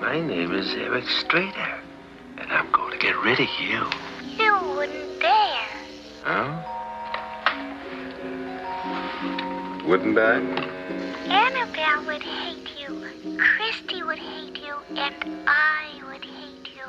My name is Eric Strader, and I'm going to get rid of you. You wouldn't dare. Huh? Wouldn't I? Annabelle would hate you. Christy would hate you. And I would hate you.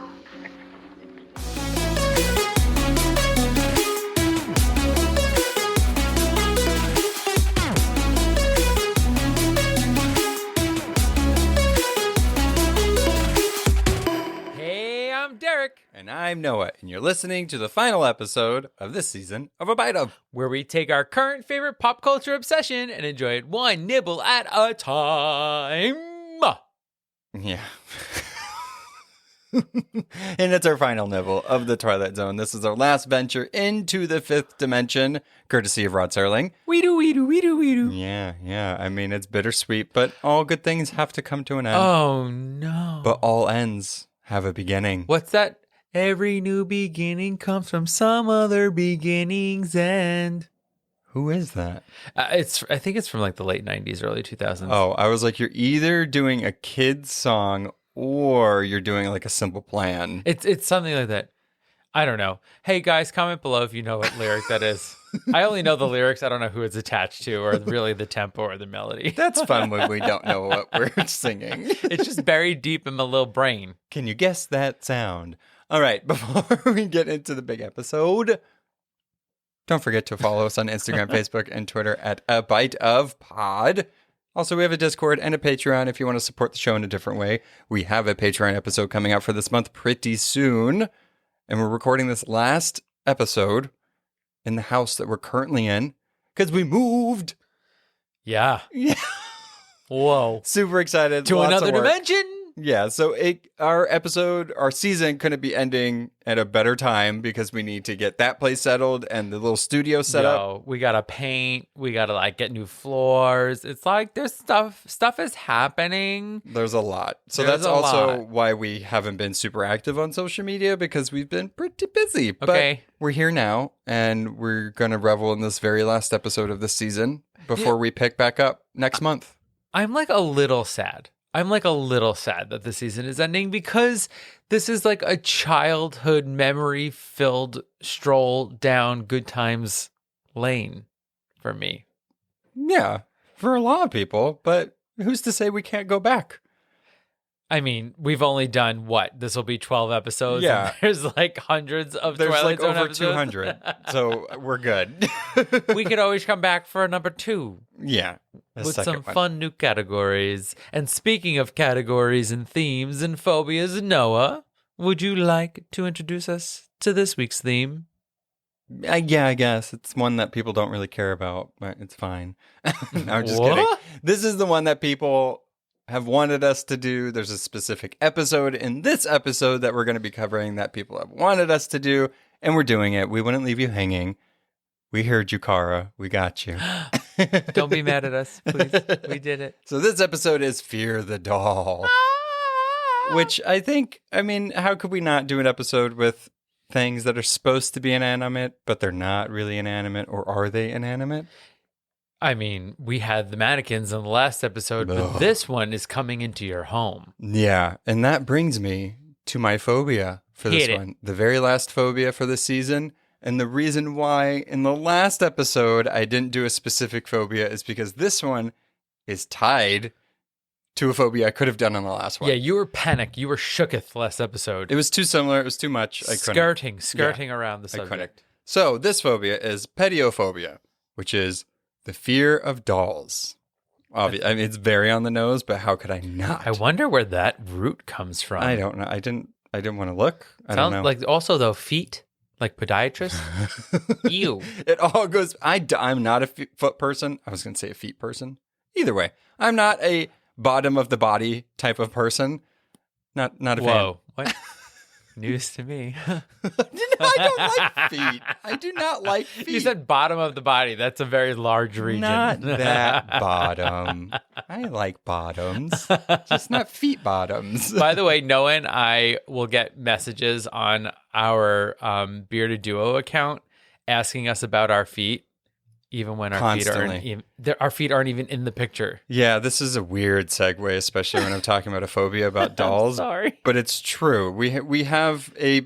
I'm Derek. And I'm Noah, and you're listening to the final episode of this season of A Bite Of, where we take our current favorite pop culture obsession and enjoy it one nibble at a time. Yeah. And it's our final nibble of the Twilight Zone. This is our last venture into the fifth dimension, courtesy of Rod Serling. We-do. Yeah. I mean, it's bittersweet, but all good things have to come to an end. Oh, no. But all ends have a beginning. What's that? Every new beginning comes from some other beginning's end. Who is that? I think it's from like the late 90s, early 2000s. Oh, I was like, you're either doing a kid's song or you're doing like a Simple Plan. It's something like that. I don't know. Hey guys, comment below if you know what lyric that is. I only know the lyrics. I don't know who it's attached to or really the tempo or the melody. That's fun when we don't know what we're singing. It's just buried deep in my little brain. Can you guess that sound? All right, before we get into the big episode, don't forget to follow us on Instagram, Facebook, and Twitter at A Bite of Pod. Also, we have a Discord and a Patreon if you want to support the show in a different way. We have a Patreon episode coming out for this month pretty soon. And we're recording this last episode in the house that we're currently in because we moved. Yeah. Whoa. Super excited. To another dimension. Yeah, so our season couldn't be ending at a better time because we need to get that place settled and the little studio set up. We gotta paint. We gotta like get new floors. It's like there's stuff is happening. There's a lot. So that's also why we haven't been super active on social media because we've been pretty busy. Okay. But we're here now and we're gonna revel in this very last episode of this season before we pick back up next month. I'm like a little sad that the season is ending because this is like a childhood memory-filled stroll down good times lane for me. Yeah, for a lot of people, but who's to say we can't go back? I mean, we've only done what? This will be 12 episodes. Yeah. And there's like hundreds of Twilight Zone over episodes. 200, so we're good. We could always come back for a number 2. Yeah. With some fun new categories. And speaking of categories and themes and phobias, Noah, would you like to introduce us to this week's theme? Yeah, I guess. It's one that people don't really care about, but it's fine. No, I'm just kidding. This is the one that people have wanted us to do. There's a specific episode in this episode that we're going to be covering that people have wanted us to do, and we're doing it. We wouldn't leave you hanging. We heard you, Kara. We got you. Don't be mad at us, please. We did it. So this episode is Fear the Doll. Which I mean, how could we not do an episode with things that are supposed to be inanimate, but they're not really inanimate, or are they inanimate? I mean, we had the mannequins in the last episode, but this one is coming into your home. Yeah, and that brings me to my phobia for this one. The very last phobia for this season. And the reason why in the last episode I didn't do a specific phobia is because this one is tied to a phobia I could have done on the last one. Yeah, you were panicked. You were shooketh last episode. It was too similar. It was too much. I couldn't. Skirting around the subject. I couldn't. So this phobia is pediophobia, which is the fear of dolls. I mean, it's very on the nose, but how could I not? I wonder where that root comes from. I don't know. I didn't want to look. I don't know. Like also though, feet, like podiatrist. Ew. It all goes. I'm not a foot person. I was going to say a feet person. Either way, I'm not a bottom of the body type of person. Not a fan. Whoa. What? News to me. I don't like feet. I do not like feet. You said bottom of the body. That's a very large region. Not that bottom. I like bottoms, just not feet bottoms. By the way, Noah and I will get messages on our Bearded Duo account asking us about our feet. even when our Constantly. our feet aren't even in the picture. Yeah, this is a weird segue, especially when I'm talking about a phobia about dolls. Sorry. But it's true. We have a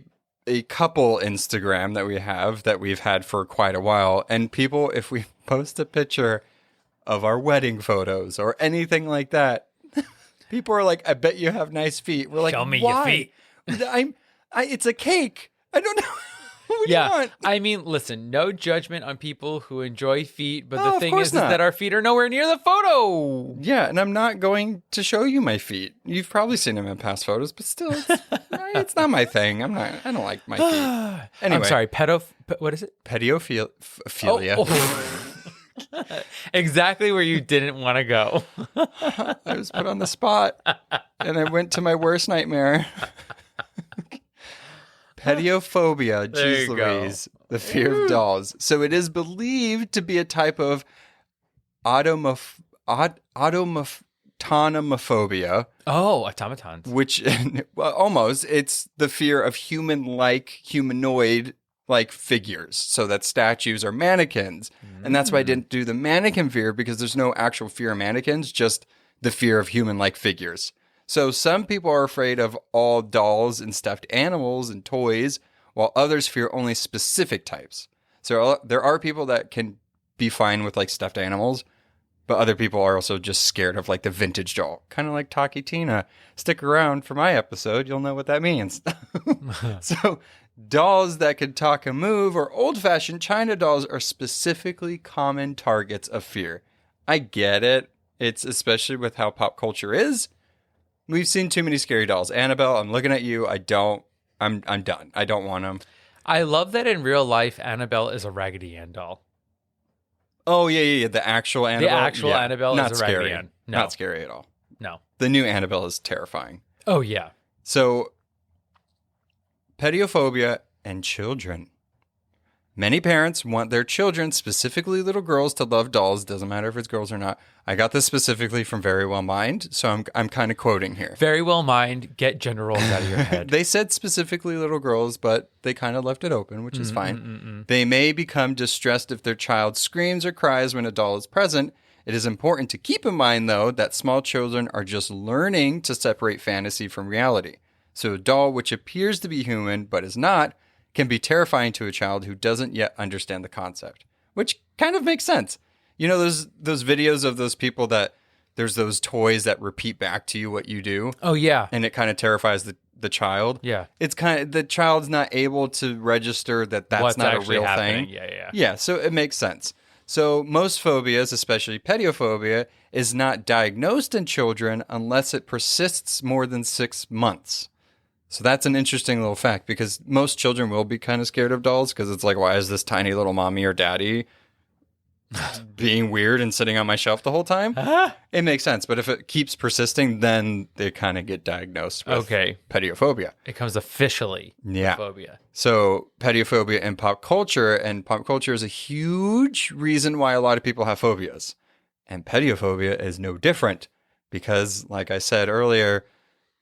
couple Instagram that we've had for quite a while, and people, if we post a picture of our wedding photos or anything like that, people are like, "I bet you have nice feet." We're like, Show me "Why?" your feet. It's a cake. I don't know. What do you Yeah, want? I mean, listen, no judgment on people who enjoy feet, but Oh, the of thing course is not. that our feet are nowhere near the photo. Yeah, and I'm not going to show you my feet. You've probably seen them in past photos, but still, it's not my thing. I don't like my feet. Anyway, I'm sorry, what is it? Pedophilia. Oh. Exactly where you didn't want to go. I was put on the spot, and I went to my worst nightmare. Pediophobia, There geez you go. Louise, the fear of dolls. So it is believed to be a type of automaphobia, Oh, automatons. which, well, almost, it's the fear of humanoid-like figures. So that statues are mannequins. And that's why I didn't do the mannequin fear, because there's no actual fear of mannequins, just the fear of human-like figures. So some people are afraid of all dolls and stuffed animals and toys, while others fear only specific types. So there are people that can be fine with like stuffed animals, but other people are also just scared of like the vintage doll. Kind of like Taki Tina. Stick around for my episode, you'll know what that means. So dolls that can talk and move or old-fashioned China dolls are specifically common targets of fear. I get it. It's especially with how pop culture is. We've seen too many scary dolls. Annabelle, I'm looking at you. I'm done. I don't want them. I love that in real life, Annabelle is a Raggedy Ann doll. Oh, yeah. The actual Annabelle. The actual Annabelle not is a Raggedy scary. Ann. No. Not scary at all. No. The new Annabelle is terrifying. Oh, yeah. So, pediophobia and children. Many parents want their children, specifically little girls, to love dolls. Doesn't matter if it's girls or not. I got this specifically from Very Well Mind, so I'm kind of quoting here. Very well mind. Get gender roles out of your head. They said specifically little girls, but they kind of left it open, which is fine. They may become distressed if their child screams or cries when a doll is present. It is important to keep in mind, though, that small children are just learning to separate fantasy from reality. So a doll which appears to be human but is not can be terrifying to a child who doesn't yet understand the concept, which kind of makes sense. You know, those videos of those people that there's those toys that repeat back to you what you do. Oh, yeah. And it kind of terrifies the child. Yeah. It's kind of, the child's not able to register that that's What's not a actually real happening. thing. Yeah. Yeah, so it makes sense. So most phobias, especially pediophobia, is not diagnosed in children unless it persists more than 6 months. So that's an interesting little fact, because most children will be kind of scared of dolls because it's like, why is this tiny little mommy or daddy being weird and sitting on my shelf the whole time? It makes sense. But if it keeps persisting, then they kind of get diagnosed with pediophobia. It comes officially Yeah. phobia. So pediophobia in pop culture, and pop culture is a huge reason why a lot of people have phobias. And pediophobia is no different because, like I said earlier,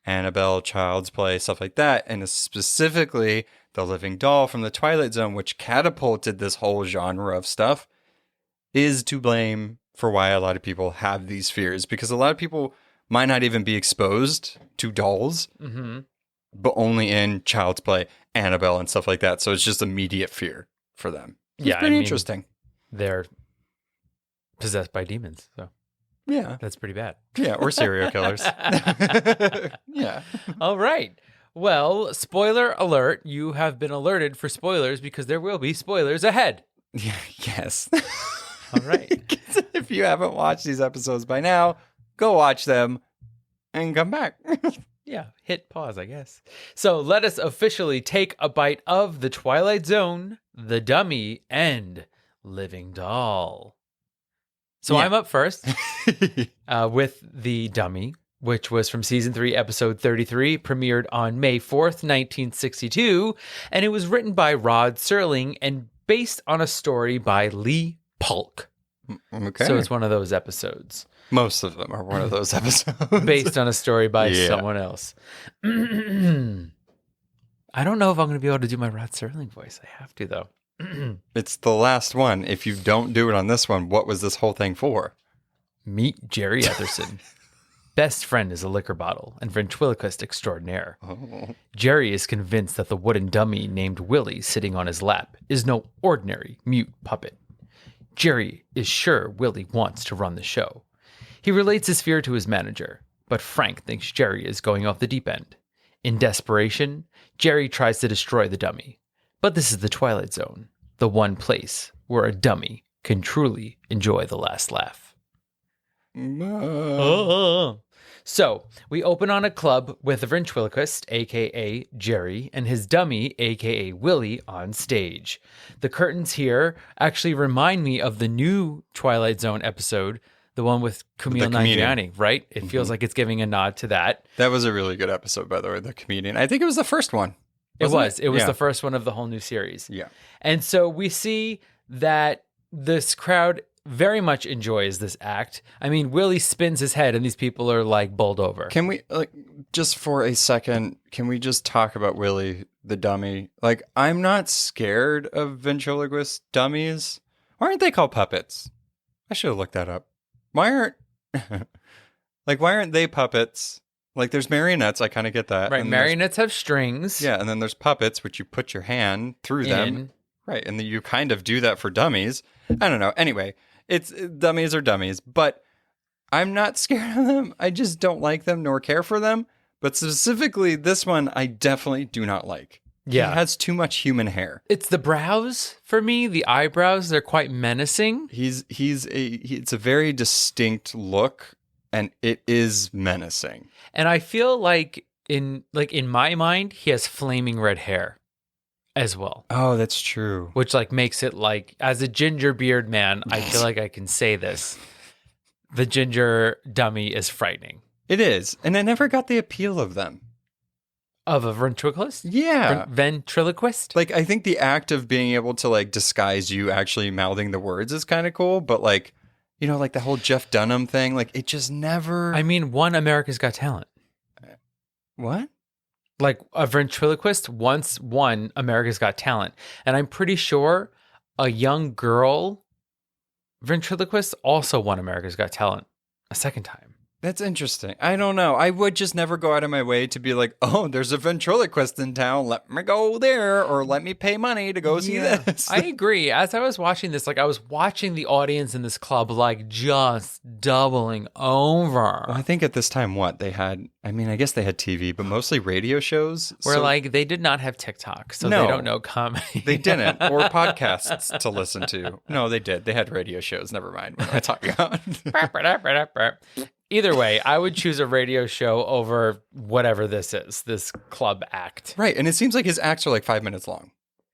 Annabelle, Child's Play, stuff like that, and specifically the living doll from the Twilight Zone, which catapulted this whole genre of stuff, is to blame for why a lot of people have these fears, because a lot of people might not even be exposed to dolls, but only in Child's Play, Annabelle, and stuff like that. So it's just immediate fear for them. It's pretty interesting. They're possessed by demons, so Yeah. that's pretty bad. Yeah, or serial killers. Yeah. All right. Well, spoiler alert. You have been alerted for spoilers because there will be spoilers ahead. Yes. All right. If you haven't watched these episodes by now, go watch them and come back. Yeah, hit pause, I guess. So let us officially take a bite of The Twilight Zone, The Dummy, and Living Doll. So Yeah. I'm up first with The Dummy, which was from season 3, episode 33, premiered on May 4th, 1962, and it was written by Rod Serling and based on a story by Lee Polk. Okay. So it's one of those episodes. Most of them are one of those episodes. Based on a story by Yeah. someone else. I don't know if I'm going to be able to do my Rod Serling voice. I have to, though. It's the last one. If you don't do it on this one, what was this whole thing for? Meet Jerry Etherson. Best friend is a liquor bottle and ventriloquist extraordinaire. Oh. Jerry is convinced that the wooden dummy named Willie sitting on his lap is no ordinary mute puppet. Jerry is sure Willie wants to run the show. He relates his fear to his manager, but Frank thinks Jerry is going off the deep end. In desperation, Jerry tries to destroy the dummy. But this is the Twilight Zone, the one place where a dummy can truly enjoy the last laugh. So, we open on a club with a ventriloquist, a.k.a. Jerry, and his dummy, a.k.a. Willie, on stage. The curtains here actually remind me of the new Twilight Zone episode, the one with Kumail Nanjiani, right? It feels like it's giving a nod to that. That was a really good episode, by the way, the comedian. I think it was the first one. It was the first one of the whole new series. Yeah. And so we see that this crowd very much enjoys this act. I mean, Willie spins his head and these people are like bowled over. Can we, just for a second, can we just talk about Willie, the dummy? Like, I'm not scared of ventriloquist dummies. Why aren't they called puppets? I should have looked that up. Why aren't they puppets? Like, there's marionettes. I kind of get that. Right. Marionettes have strings. Yeah. And then there's puppets, which you put your hand through them. Right. And then you kind of do that for dummies. I don't know. Anyway, it's dummies are dummies, but I'm not scared of them. I just don't like them nor care for them. But specifically this one, I definitely do not like. Yeah. He has too much human hair. It's the brows for me. The eyebrows, they're quite menacing. It's a very distinct look. And it is menacing. And I feel like in my mind, he has flaming red hair as well. Oh, that's true. Which makes it as a ginger beard man, I feel like I can say this. The ginger dummy is frightening. It is. And I never got the appeal of them. Of a ventriloquist? Yeah. Ventriloquist? I think the act of being able to disguise you actually mouthing the words is kind of cool, but the whole Jeff Dunham thing, it just never... I mean, won America's Got Talent. What? A ventriloquist once won America's Got Talent. And I'm pretty sure a young girl ventriloquist also won America's Got Talent a second time. That's interesting. I don't know. I would just never go out of my way to be like, oh, there's a ventriloquist in town. Let me go there, or let me pay money to go see this. I agree. As I was watching this, I was watching the audience in this club, just doubling over. Well, I think at this time, they had, I guess they had TV, but mostly radio shows. Where they did not have TikTok, so they don't know comedy. They didn't, or podcasts to listen to. No, they did. They had radio shows. Never mind what I'm talking about. Either way, I would choose a radio show over whatever this is, this club act. Right, and it seems like his acts are 5 minutes long.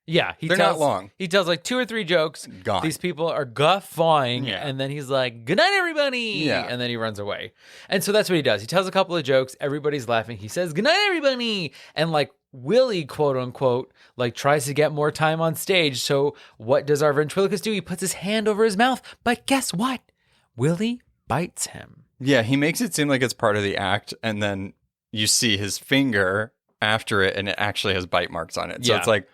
Yeah. They're not long. He tells 2 or 3 jokes. Gone. These people are guffawing, and then he's like, good night, everybody. Yeah. And then he runs away. And so that's what he does. He tells a couple of jokes. Everybody's laughing. He says, good night, everybody. And Willie, quote unquote, tries to get more time on stage. So what does our ventriloquist do? He puts his hand over his mouth. But guess what? Willie bites him. Yeah, he makes it seem like it's part of the act, and then you see his finger after it, and it actually has bite marks on it. So it's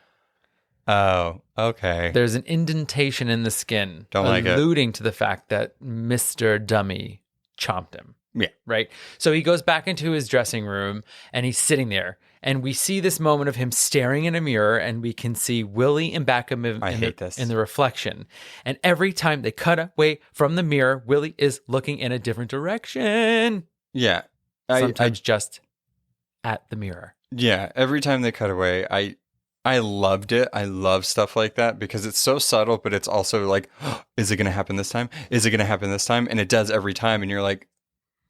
oh, okay. There's an indentation in the skin. Don't like it. Alluding to the fact that Mr. Dummy chomped him. Yeah. Right? So he goes back into his dressing room, and he's sitting there. And we see this moment of him staring in a mirror, and we can see Willie and back of him in the reflection. And every time they cut away from the mirror, Willie is looking in a different direction. Yeah. Sometimes just at the mirror. Yeah. Every time they cut away, I loved it. I love stuff like that because it's so subtle, but it's also oh, is it going to happen this time? Is it going to happen this time? And it does every time. And you're like,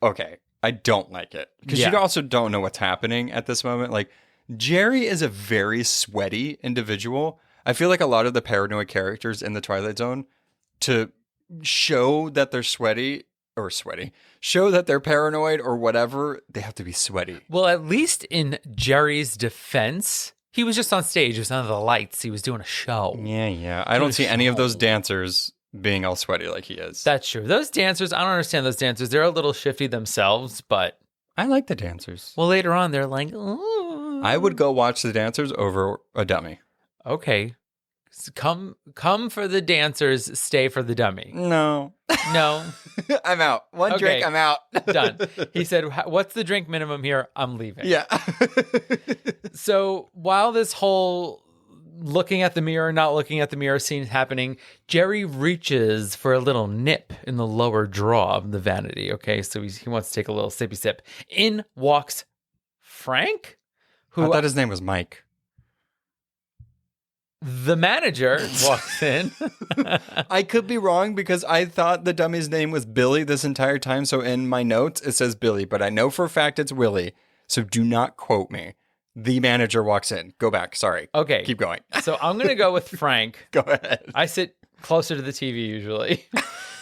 okay. I don't like it because you also don't know what's happening at this moment. Jerry is a very sweaty individual. I feel like a lot of the paranoid characters in the Twilight Zone, to show that they're show that they're paranoid or whatever, they have to be sweaty. Well, at least in Jerry's defense, he was just on stage. It was under the lights. He was doing a show. Yeah. I don't see any of those dancers being all sweaty like he is. That's true. Those dancers, I don't understand those dancers. They're a little shifty themselves, but... I like the dancers. Well, later on, they're like, ooh. I would go watch the dancers over a dummy. Okay. come for the dancers, stay for the dummy. No. No. I'm out. One drink, I'm out. Done. He said, what's the drink minimum here? I'm leaving. Yeah. So while this whole looking at the mirror, not looking at the mirror scene is happening, Jerry reaches for a little nip in the lower drawer of the vanity. Okay, so he wants to take a little sippy sip. In walks Frank, I thought his name was Mike. The manager walks in. I could be wrong because I thought the dummy's name was Billy this entire time. So in my notes, it says Billy, but I know for a fact it's Willie. So do not quote me. The manager walks in. Go back. Sorry. Okay. Keep going. So I'm going to go with Frank. Go ahead. I sit closer to the TV usually.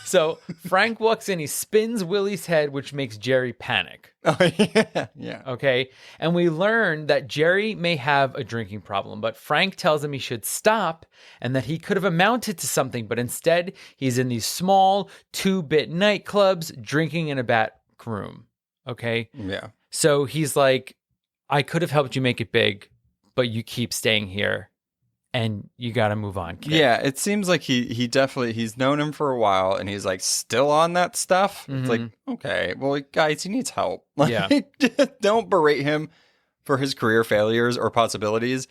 So Frank walks in. He spins Willie's head, which makes Jerry panic. Oh, yeah. Yeah. Okay. And we learn that Jerry may have a drinking problem, but Frank tells him he should stop and that he could have amounted to something, but instead he's in these small 2-bit nightclubs drinking in a back room. Okay. Yeah. So he's like, I could have helped you make it big, but you keep staying here and you got to move on, kid. Yeah, it seems like he definitely, he's known him for a while and he's like still on that stuff. It's like, okay, well, guys, he needs help. Like, Yeah. Don't berate him for his career failures or possibilities.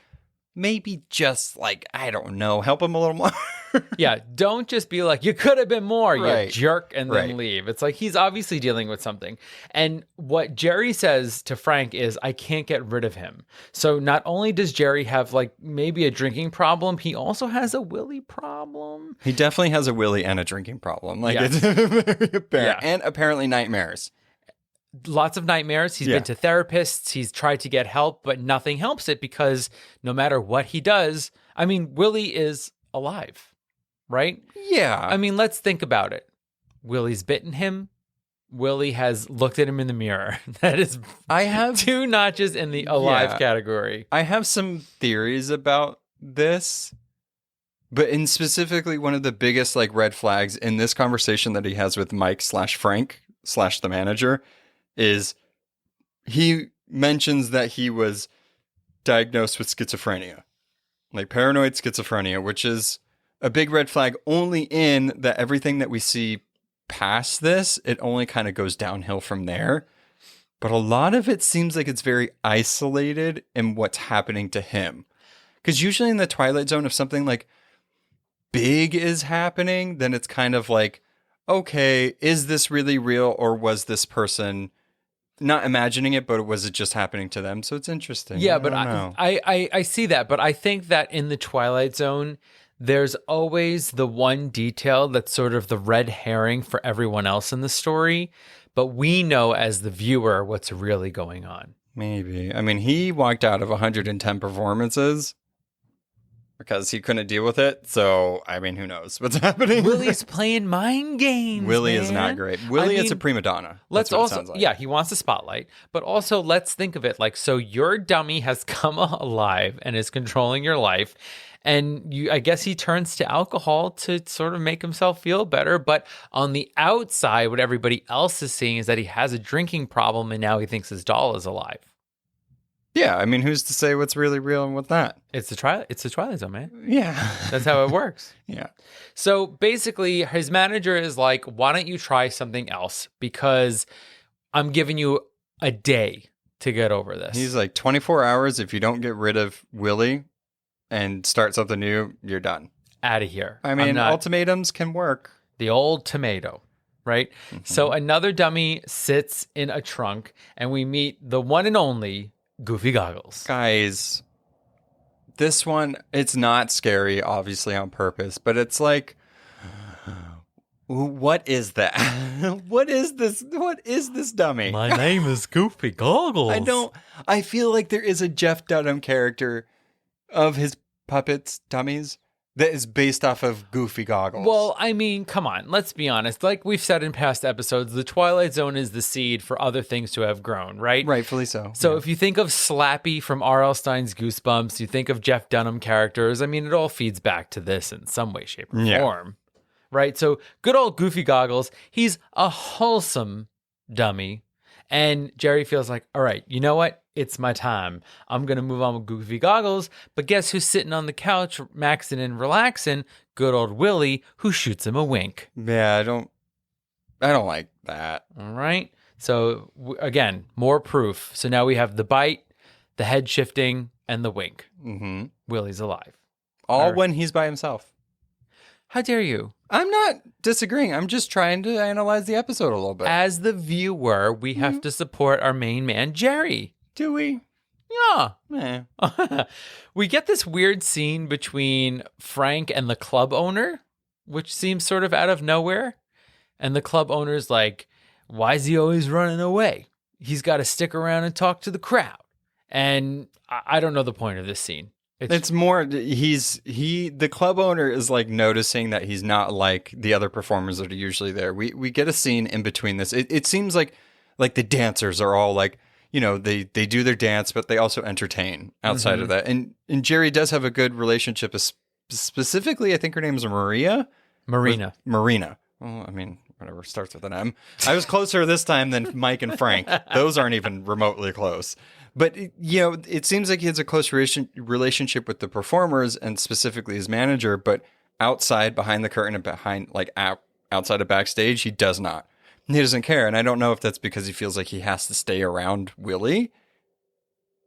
Maybe just like, I don't know, help him a little more. Yeah, don't just be like, you could have been more, Right. you jerk, and then Right. leave. It's like he's obviously dealing with something. And what Jerry says to Frank is, I can't get rid of him. So not only does Jerry have like maybe a drinking problem, he also has a Willie problem. He definitely has a Willie and a drinking problem. Like, Yeah. it's very apparent. Yeah. And apparently nightmares. Lots of nightmares. He's Yeah. been to therapists. He's tried to get help, but nothing helps it because no matter what he does, I mean, Willie is alive, right? Yeah. I mean, let's think about it. Willie's bitten him. Willie has looked at him in the mirror. That is I have 2 notches in the alive Yeah. category. I have some theories about this, but in specifically one of the biggest like red flags in this conversation that he has with Mike / Frank / the manager is he mentions that he was diagnosed with schizophrenia, like paranoid schizophrenia, which is a big red flag only in that everything that we see past this, it only kind of goes downhill from there. But a lot of it seems like it's very isolated in what's happening to him. Because usually in the Twilight Zone, if something like big is happening, then it's kind of like, okay, is this really real or was this person not imagining it, but was it just happening to them? So it's interesting. Yeah, I but don't know. I see that. But I think that in the Twilight Zone, there's always the one detail that's sort of the red herring for everyone else in the story. But we know as the viewer what's really going on. Maybe. I mean, he walked out of 110 performances because he couldn't deal with it. So, I mean, who knows what's happening? Willie's playing mind games. Willie is man. not great. Willie I is a mean, prima donna. Let's That's what it also, sounds like. yeah, he wants the spotlight, but also let's think of it like, so your dummy has come alive and is controlling your life. And I guess he turns to alcohol to sort of make himself feel better. But on the outside, what everybody else is seeing is that he has a drinking problem and now he thinks his doll is alive. Yeah, I mean, who's to say what's really real and what's not? It's the Twilight Zone, man. Yeah. That's how it works. Yeah. So basically, his manager is like, why don't you try something else? Because I'm giving you a day to get over this. He's like 24 hours. If you don't get rid of Willie and start something new, you're done. Out of here. I mean, I'm not- ultimatums can work. the old tomato, right? So another dummy sits in a trunk and we meet the one and only Goofy Goggles. Guys, this one, it's not scary, obviously on purpose, but it's like, what is that? What is this? What is this dummy? My name is Goofy Goggles. I feel like there is a Jeff Dunham character of his puppets, dummies, that is based off of Goofy Goggles. Well, I mean, come on. Let's be honest. Like we've said in past episodes, the Twilight Zone is the seed for other things to have grown, right? rightfully so. So if you think of Slappy from R.L. Stein's Goosebumps, you think of Jeff Dunham characters, I mean, it all feeds back to this in some way, shape, or Yeah. form, right? So good old Goofy Goggles, he's a wholesome dummy. And Jerry feels like, all right, you know what? it's my time. I'm going to move on with Goofy Goggles. But guess who's sitting on the couch, maxing and relaxing? Good old Willie, who shoots him a wink. Yeah, I don't like that. All right. So again, more proof. So now we have the bite, the head shifting, and the wink. Mm-hmm. Willie's alive. All when he's by himself. How dare you? I'm not disagreeing. I'm just trying to analyze the episode a little bit. As the viewer, we have to support our main man, Jerry. Do we? Yeah. Eh. We get this weird scene between Frank and the club owner, which seems sort of out of nowhere. And the club owner's like, why is he always running away? He's got to stick around and talk to the crowd. And I don't know the point of this scene. It's more the club owner is like noticing that he's not like the other performers that are usually there. We get a scene in between this. It seems like the dancers are all like, you know, they do their dance, but they also entertain outside of that. And Jerry does have a good relationship, specifically, I think her name is Marina. Well, I mean, whatever, starts with an M. I was closer this time than Mike and Frank. Those aren't even remotely close. But, you know, it seems like he has a close relationship with the performers and specifically his manager, but outside, behind the curtain and behind, like, outside of backstage, he does not. He doesn't care. And I don't know if that's because he feels like he has to stay around Willie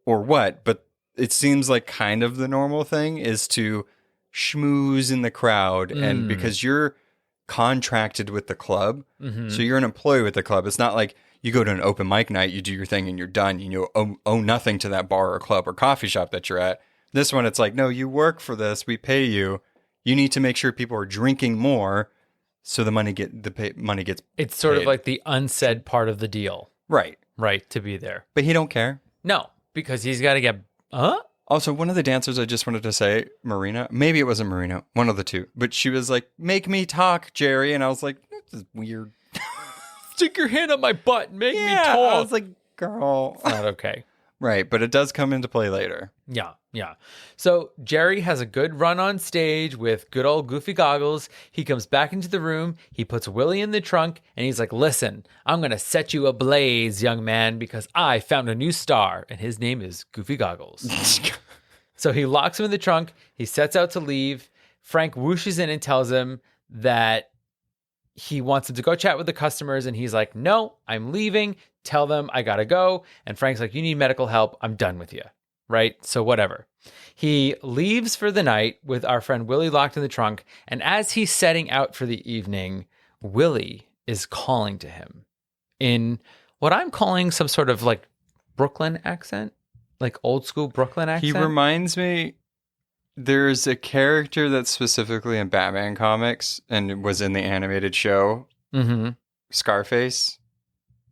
or what, but it seems like kind of the normal thing is to schmooze in the crowd. And because you're contracted with the club, so you're an employee with the club. It's not like you go to an open mic night, you do your thing and you're done. You owe nothing to that bar or club or coffee shop that you're at. This one, it's like, no, you work for this. We pay you. You need to make sure people are drinking more, so the money gets. It's sort of like the unsaid part of the deal, right? To be there, but he don't care. No, because he's got to get. Also, one of the dancers, I just wanted to say, Marina. Maybe it wasn't Marina, one of the two, but she was like, "Make me talk, Jerry," and I was like, "This is weird." Stick your hand on my butt and make me talk. I was like, girl. It's not okay. Right, but it does come into play later. Yeah. So Jerry has a good run on stage with good old Goofy Goggles. He comes back into the room. He puts Willie in the trunk, and he's like, listen, I'm going to set you ablaze, young man, because I found a new star, and his name is Goofy Goggles. So he locks him in the trunk. He sets out to leave. Frank whooshes in and tells him that he wants him to go chat with the customers, and he's like, no, I'm leaving. Tell them I gotta go. And Frank's like, you need medical help. I'm done with you. Right? So whatever. He leaves for the night with our friend Willie locked in the trunk. And as he's setting out for the evening, Willie is calling to him in what I'm calling some sort of like Brooklyn accent, like old school Brooklyn accent. He reminds me, there's a character that's specifically in Batman comics and was in the animated show, Scarface.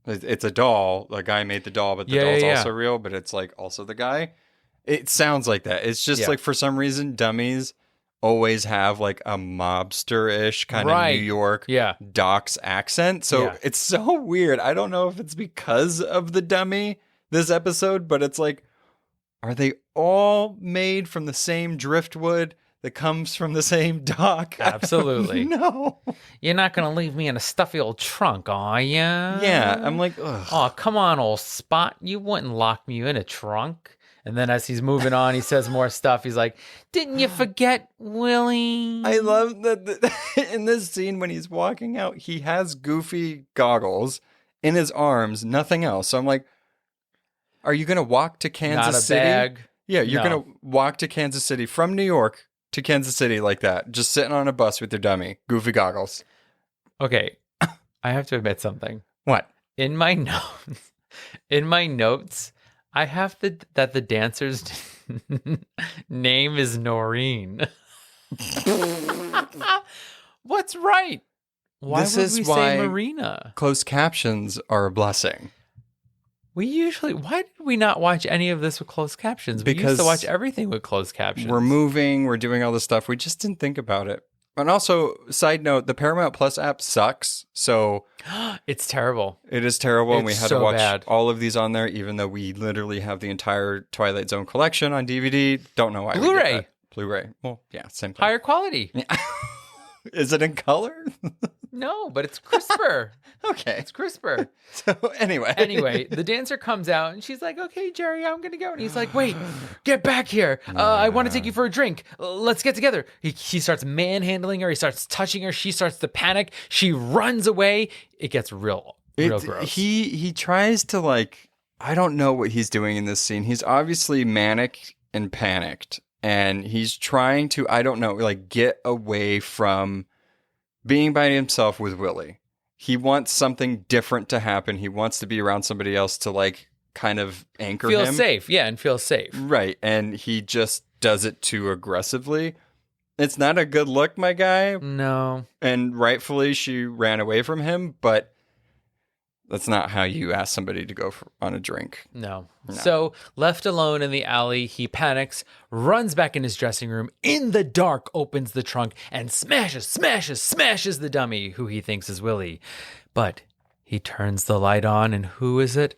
It's a doll. The guy made the doll, but the doll's also real, but it's like also the guy. It sounds like that. It's just like for some reason, dummies always have like a mobster-ish kind of New York Doc's accent. So it's so weird. I don't know if it's because of the dummy this episode, but it's like, are they all made from the same driftwood that comes from the same dock? Absolutely. No. You're not going to leave me in a stuffy old trunk, are you? Yeah. I'm like, ugh. Oh, come on, old spot. You wouldn't lock me in a trunk. And then as he's moving on, he says more stuff. He's like, didn't you forget, Willie? I love that in this scene when he's walking out, he has Goofy Goggles in his arms, nothing else. So I'm like, are you going to walk to Kansas City? Bag. Yeah, you're going to walk to Kansas City from New York to Kansas City like that, just sitting on a bus with your dummy, Goofy Goggles. Okay, I have to admit something. What? In my notes, I have that the dancer's name is Noreen. What's right? Why would we say Marina? Closed captions are a blessing. Why did we not watch any of this with closed captions? We used to watch everything with closed captions. We're moving, we're doing all this stuff. We just didn't think about it. And also, side note, the Paramount Plus app sucks. So it's terrible. It is terrible. And we had to watch all of these on there, even though we literally have the entire Twilight Zone collection on DVD. Don't know why. Blu-ray. Blu-ray. Well, yeah, same thing. Higher quality. Is it in color? No, but it's CRISPR. Okay. It's CRISPR. So anyway. Anyway, the dancer comes out and she's like, okay, Jerry, I'm going to go. And he's like, wait, get back here. I want to take you for a drink. Let's get together. He starts manhandling her. He starts touching her. She starts to panic. She runs away. It gets real gross. He tries to like, I don't know what he's doing in this scene. He's obviously manic and panicked. And he's trying to, I don't know, like get away from being by himself with Willie. He wants something different to happen. He wants to be around somebody else to like kind of anchor him. Feel safe. Yeah, and feel safe. Right. And he just does it too aggressively. It's not a good look, my guy. No. And rightfully, she ran away from him, but that's not how you ask somebody to go on a drink. No. So, left alone in the alley, he panics, runs back in his dressing room, in the dark opens the trunk, and smashes the dummy, who he thinks is Willie. But he turns the light on, and who is it?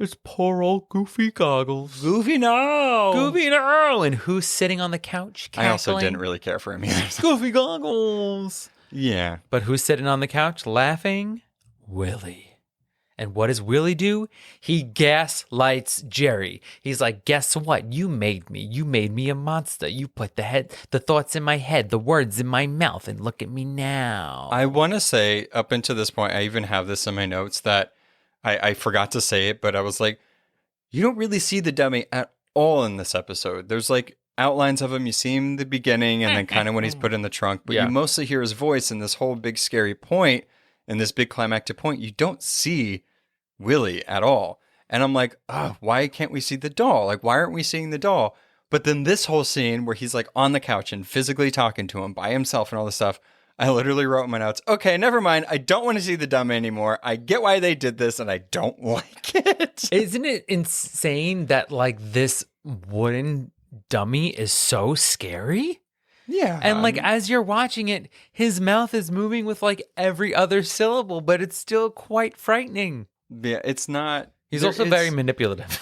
It's poor old Goofy Goggles. Goofy, no! Goofy, no! And who's sitting on the couch cackling? I also didn't really care for him either. Goofy Goggles! Yeah. But who's sitting on the couch laughing? Willie. And what does Willie do? He gaslights Jerry. He's like, guess what? You made me. You made me a monster. You put the thoughts in my head, the words in my mouth, and look at me now. I want to say, up until this point, I even have this in my notes that I forgot to say it, but I was like, you don't really see the dummy at all in this episode. There's like outlines of him. You see him in the beginning and then kind of when he's put in the trunk, but you mostly hear his voice in this whole big scary point and this big climactic point. You don't see Willie at all. And I'm like, oh, why can't we see the doll? Like, why aren't we seeing the doll? But then this whole scene where he's like on the couch and physically talking to him by himself and all this stuff, I literally wrote in my notes, okay, never mind. I don't want to see the dummy anymore. I get why they did this and I don't like it. Isn't it insane that like this wooden dummy is so scary? Yeah. And like as you're watching it, his mouth is moving with like every other syllable, but it's still quite frightening. Yeah, it's not. He's also very manipulative.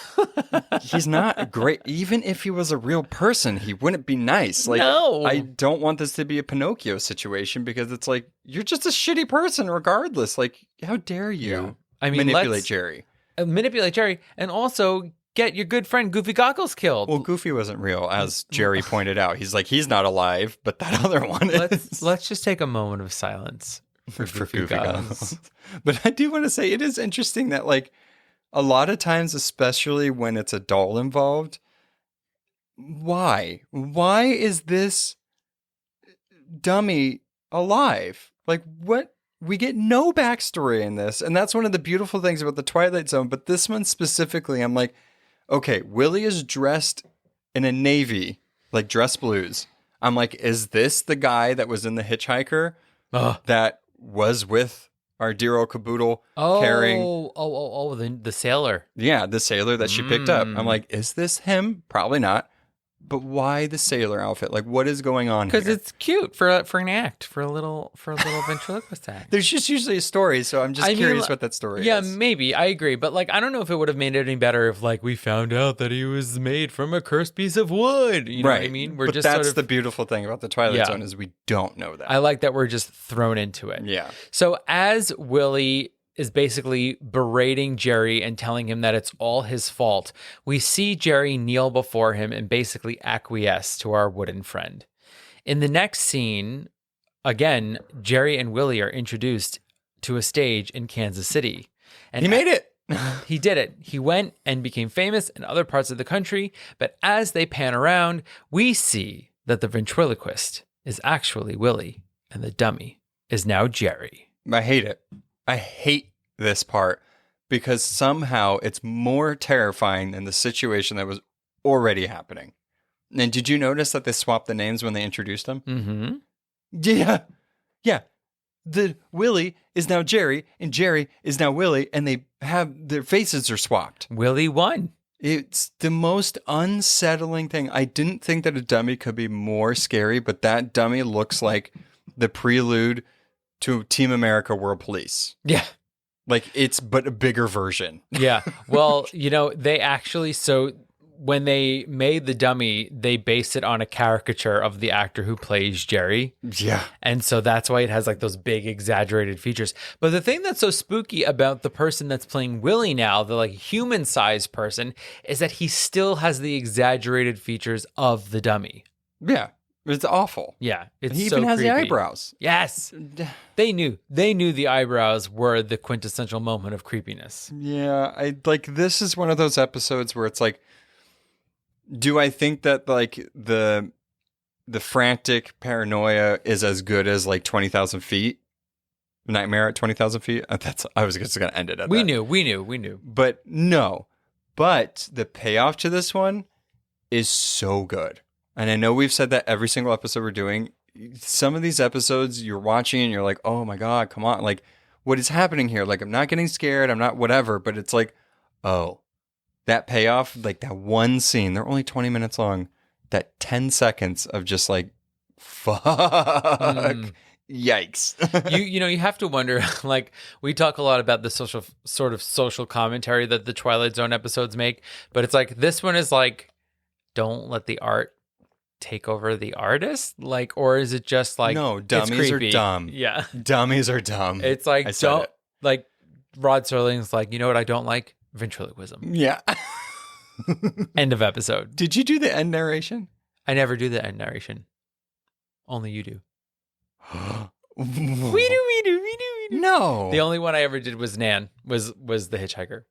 He's not great. Even if he was a real person, he wouldn't be nice. Like, no. I don't want this to be a Pinocchio situation because it's like, you're just a shitty person regardless. Like, how dare you manipulate Jerry? Manipulate Jerry and also get your good friend Goofy Goggles killed. Well, Goofy wasn't real, as Jerry pointed out. He's like, he's not alive, but that other one is. Let's just take a moment of silence for Goofy Goggles. But I do want to say, it is interesting that, like, a lot of times, especially when it's a doll involved, why? Why is this dummy alive? Like, what? We get no backstory in this. And that's one of the beautiful things about the Twilight Zone. But this one specifically, I'm like, okay, Willie is dressed in a navy, like dress blues. I'm like, is this the guy that was in The Hitchhiker that was with our dear old caboodle carrying... the sailor. Yeah, the sailor that she picked up. I'm like, is this him? Probably not. But why the sailor outfit? Like, what is going on here? Because it's cute for an act, for a little ventriloquist act. There's just usually a story, so I'm just curious what that story is. Yeah, maybe. I agree. But, like, I don't know if it would have made it any better if, like, we found out that he was made from a cursed piece of wood. You know what I mean? But that's the beautiful thing about the Twilight Zone is we don't know that. I like that we're just thrown into it. Yeah. So as Willie is basically berating Jerry and telling him that it's all his fault, we see Jerry kneel before him and basically acquiesce to our wooden friend. In the next scene, again, Jerry and Willie are introduced to a stage in Kansas City. And he made it. He did it. He went and became famous in other parts of the country. But as they pan around, we see that the ventriloquist is actually Willie and the dummy is now Jerry. I hate it. I hate this part because somehow it's more terrifying than the situation that was already happening. And did you notice that they swapped the names when they introduced them? Mm-hmm. Yeah. Yeah. The Willie is now Jerry and Jerry is now Willie and they have their faces are swapped. Willie won. It's the most unsettling thing. I didn't think that a dummy could be more scary, but that dummy looks like the prelude to Team America World Police. Yeah. Like, it's but a bigger version. Yeah. Well, you know, they actually, so when they made the dummy, they based it on a caricature of the actor who plays Jerry. Yeah. And so that's why it has like those big exaggerated features. But the thing that's so spooky about the person that's playing Willie now, the like human-sized person, is that he still has the exaggerated features of the dummy. Yeah. It's awful. Yeah, it's He so even has the creepy. eyebrows. Yes. They knew the eyebrows were the quintessential moment of creepiness. Yeah, I like this is one of those episodes where it's like, do I think that like the frantic paranoia is as good as like 20,000 feet? Nightmare at 20,000 feet? I was just gonna end it at We that. knew. But no. But the payoff to this one is so good. And I know we've said that every single episode we're doing. Some of these episodes you're watching and you're like, oh my God, come on. Like, what is happening here? Like, I'm not getting scared. I'm not whatever. But it's like, oh, that payoff, like that one scene, they're only 20 minutes long. That 10 seconds of just like, fuck. Yikes. You have to wonder, like, we talk a lot about the social commentary that the Twilight Zone episodes make, but it's like this one is like, don't let the art take over the artist, like, or is it just like, no, it's dummies are creepy? dumb. Yeah, Dummies are dumb. it's like, I said don't it. like Rod Serling's like, you know what I don't like? Ventriloquism. Yeah. End of episode. Did you do the end narration? I never do the end narration. Only you do. We We do. No. The only one I ever did was Nan, was the hitchhiker.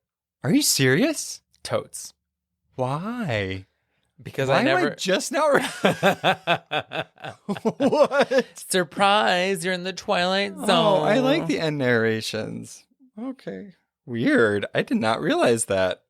Are you serious? Totes. Why? Because Why I never am I just now? What? Surprise, you're in the Twilight Zone. Oh, I like the end narrations. Okay. Weird. I did not realize that.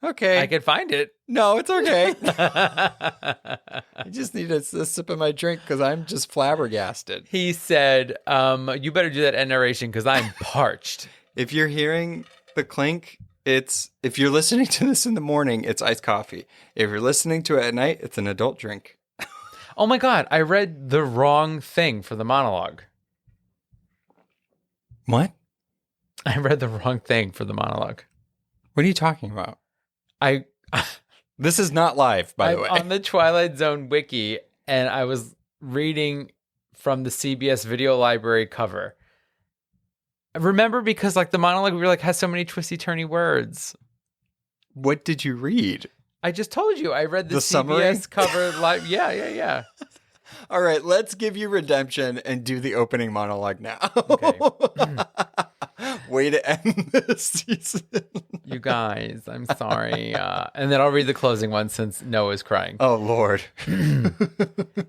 Okay. I could find it. No, it's okay. I just need a sip of my drink because I'm just flabbergasted. He said, you better do that end narration because I'm parched. If you're hearing the clink, if you're listening to this in the morning, it's iced coffee. If you're listening to it at night, it's an adult drink. Oh my God, I read the wrong thing for the monologue. What? I read the wrong thing for the monologue. What are you talking about? I This is not live, by the way. on the Twilight Zone wiki, and I was reading from the CBS video library cover. Remember, because like the monologue, we were like, has so many twisty turny words. What did you read? I just told you I read the CBS summary? cover live. Yeah. All right, let's give you redemption and do the opening monologue now. Okay. Way to end this season. You guys, I'm sorry. And then I'll read the closing one since Noah's crying. Oh, Lord.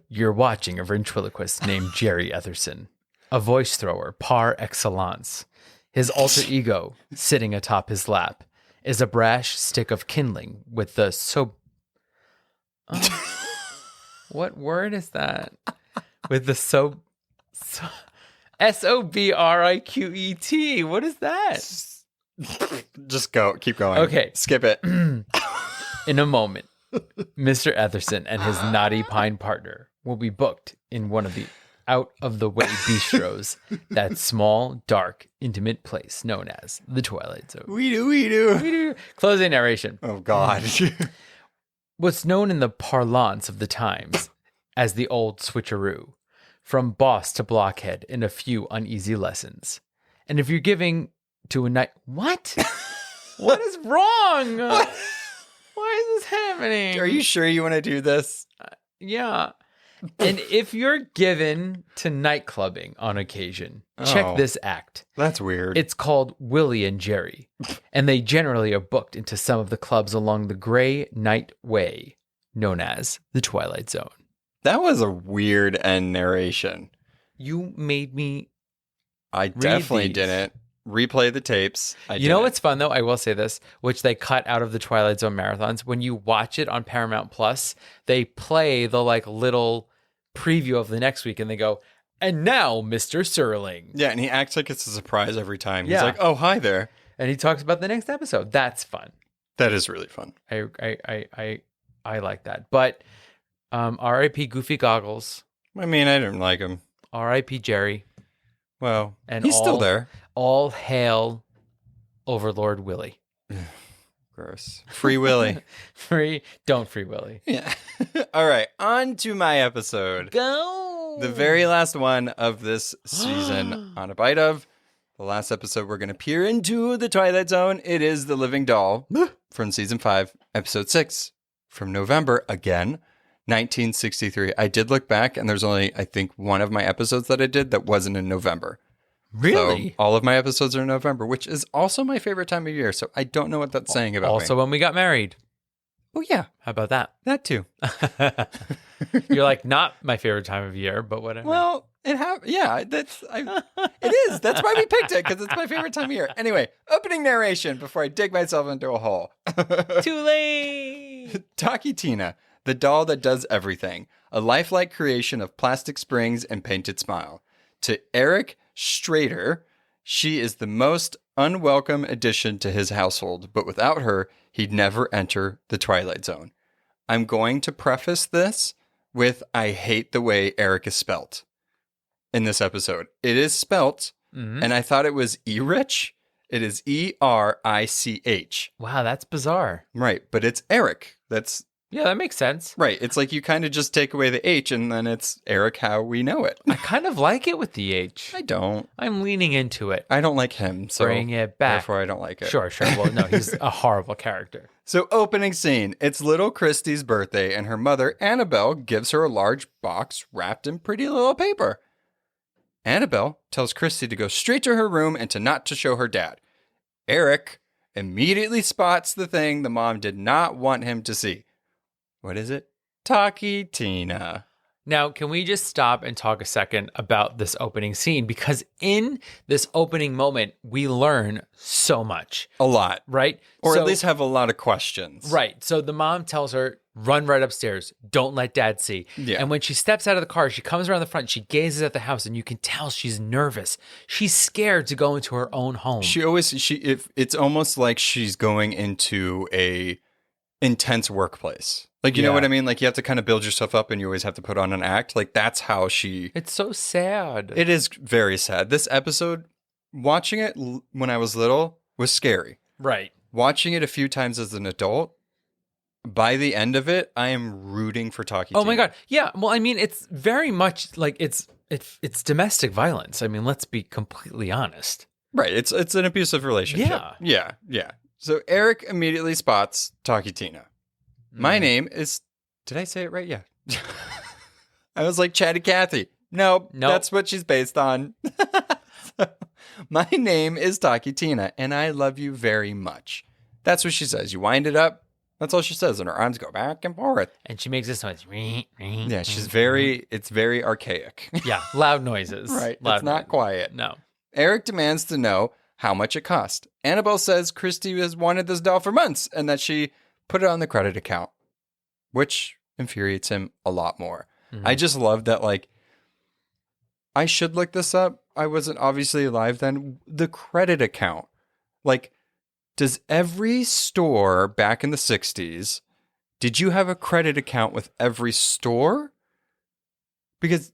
You're watching a ventriloquist named Jerry Etherson, a voice thrower par excellence. His alter ego, sitting atop his lap, is a brash stick of kindling with the what word is that? With the SOBRIQET. What is that? Just go. Keep going. Okay. Skip it. In a moment, Mr. Etherson and his naughty pine partner will be booked in one of the out-of-the-way bistros, that small, dark, intimate place known as the Twilight Zone. We do. Closing narration. Oh, God. What's known in the parlance of the times as the old switcheroo, from boss to blockhead in a few uneasy lessons. And if you're giving to a night... What? What is wrong? Why is this happening? Are you sure you want to do this? Yeah. And if you're given to nightclubbing on occasion, check Oh. this act. That's weird. It's called Willie and Jerry, and they generally are booked into some of the clubs along the Gray Night Way, known as the Twilight Zone. That was a weird end narration. You made me... I definitely these. didn't. Replay the tapes. You know what's fun, though? I will say this, which they cut out of the Twilight Zone marathons. When you watch it on Paramount Plus, they play the like little preview of the next week, and they go, and now, Mr. Serling. Yeah, and he acts like it's a surprise every time. He's Yeah. like, oh, hi there. And he talks about the next episode. That's fun. That is really fun. I like that. But R.I.P. Goofy Goggles. I mean, I didn't like him. R.I.P. Jerry. Well, And he's still there. All hail Overlord Willie. Gross. Free Willy. Don't free Willy. Yeah. All right. On to my episode. Go. The very last one of this season on A Bite Of. The last episode, we're going to peer into the Twilight Zone. It is The Living Doll from season 5, episode 6 from November again, 1963. I did look back, and there's only, I think, one of my episodes that I did that wasn't in November. Really? So all of my episodes are in November, which is also my favorite time of year. So I don't know what that's saying about me. Also, when we got married. Oh, yeah. How about that? That too. You're like, not my favorite time of year, but whatever. Well, it is. That's why we picked it, because it's my favorite time of year. Anyway, opening narration before I dig myself into a hole. Too late. Talkie Tina, the doll that does everything. A lifelike creation of plastic springs and painted smile. To Eric Strader, she is the most unwelcome addition to his household, but without her, he'd never enter the Twilight Zone. I'm going to preface this with I hate the way Eric is spelt in this episode. It is spelt, and I thought it was Erich. It is Erich. Wow, that's bizarre. Right, but it's Eric. Yeah, that makes sense. Right. It's like you kind of just take away the H and then it's Eric how we know it. I kind of like it with the H. I don't. I'm leaning into it. I don't like him, so Bring it back. Therefore, I don't like it. Sure. Well, no, he's a horrible character. So, opening scene. It's little Christy's birthday, and her mother, Annabelle, gives her a large box wrapped in pretty little paper. Annabelle tells Christy to go straight to her room and not to show her dad. Eric immediately spots the thing the mom did not want him to see. What is it? Talkie Tina. Now, can we just stop and talk a second about this opening scene? Because in this opening moment, we learn so much. A lot. Right? Or at least have a lot of questions. Right. So the mom tells her, run right upstairs. Don't let dad see. Yeah. And when she steps out of the car, she comes around the front, she gazes at the house, and you can tell she's nervous. She's scared to go into her own home. It's almost like she's going into a intense workplace. Like, you know what I mean? Like, you have to kind of build yourself up and you always have to put on an act. Like, that's how she... It's so sad. It is very sad. This episode, watching it when I was little was scary. Right. Watching it a few times as an adult, by the end of it, I am rooting for Talkie Tina. Oh my God. Yeah. Well, I mean, it's very much like it's domestic violence. I mean, let's be completely honest. Right. It's an abusive relationship. Yeah. Yeah. So Eric immediately spots Talkie Tina. My name is... Did I say it right? Yeah. I was like Chatty Cathy. Nope. That's what she's based on. My name is Talkie Tina, and I love you very much. That's what she says. You wind it up. That's all she says, and her arms go back and forth. And she makes this noise. Yeah, she's very... It's very archaic. Yeah, loud noises. Right. Loud it's not quiet. No. Eric demands to know how much it cost. Annabelle says Christy has wanted this doll for months, and that she... put it on the credit account, which infuriates him a lot more. I just love that, like, I should look this up. I wasn't obviously alive then. The credit account. Like, does every store back in the 60s, did you have a credit account with every store? Because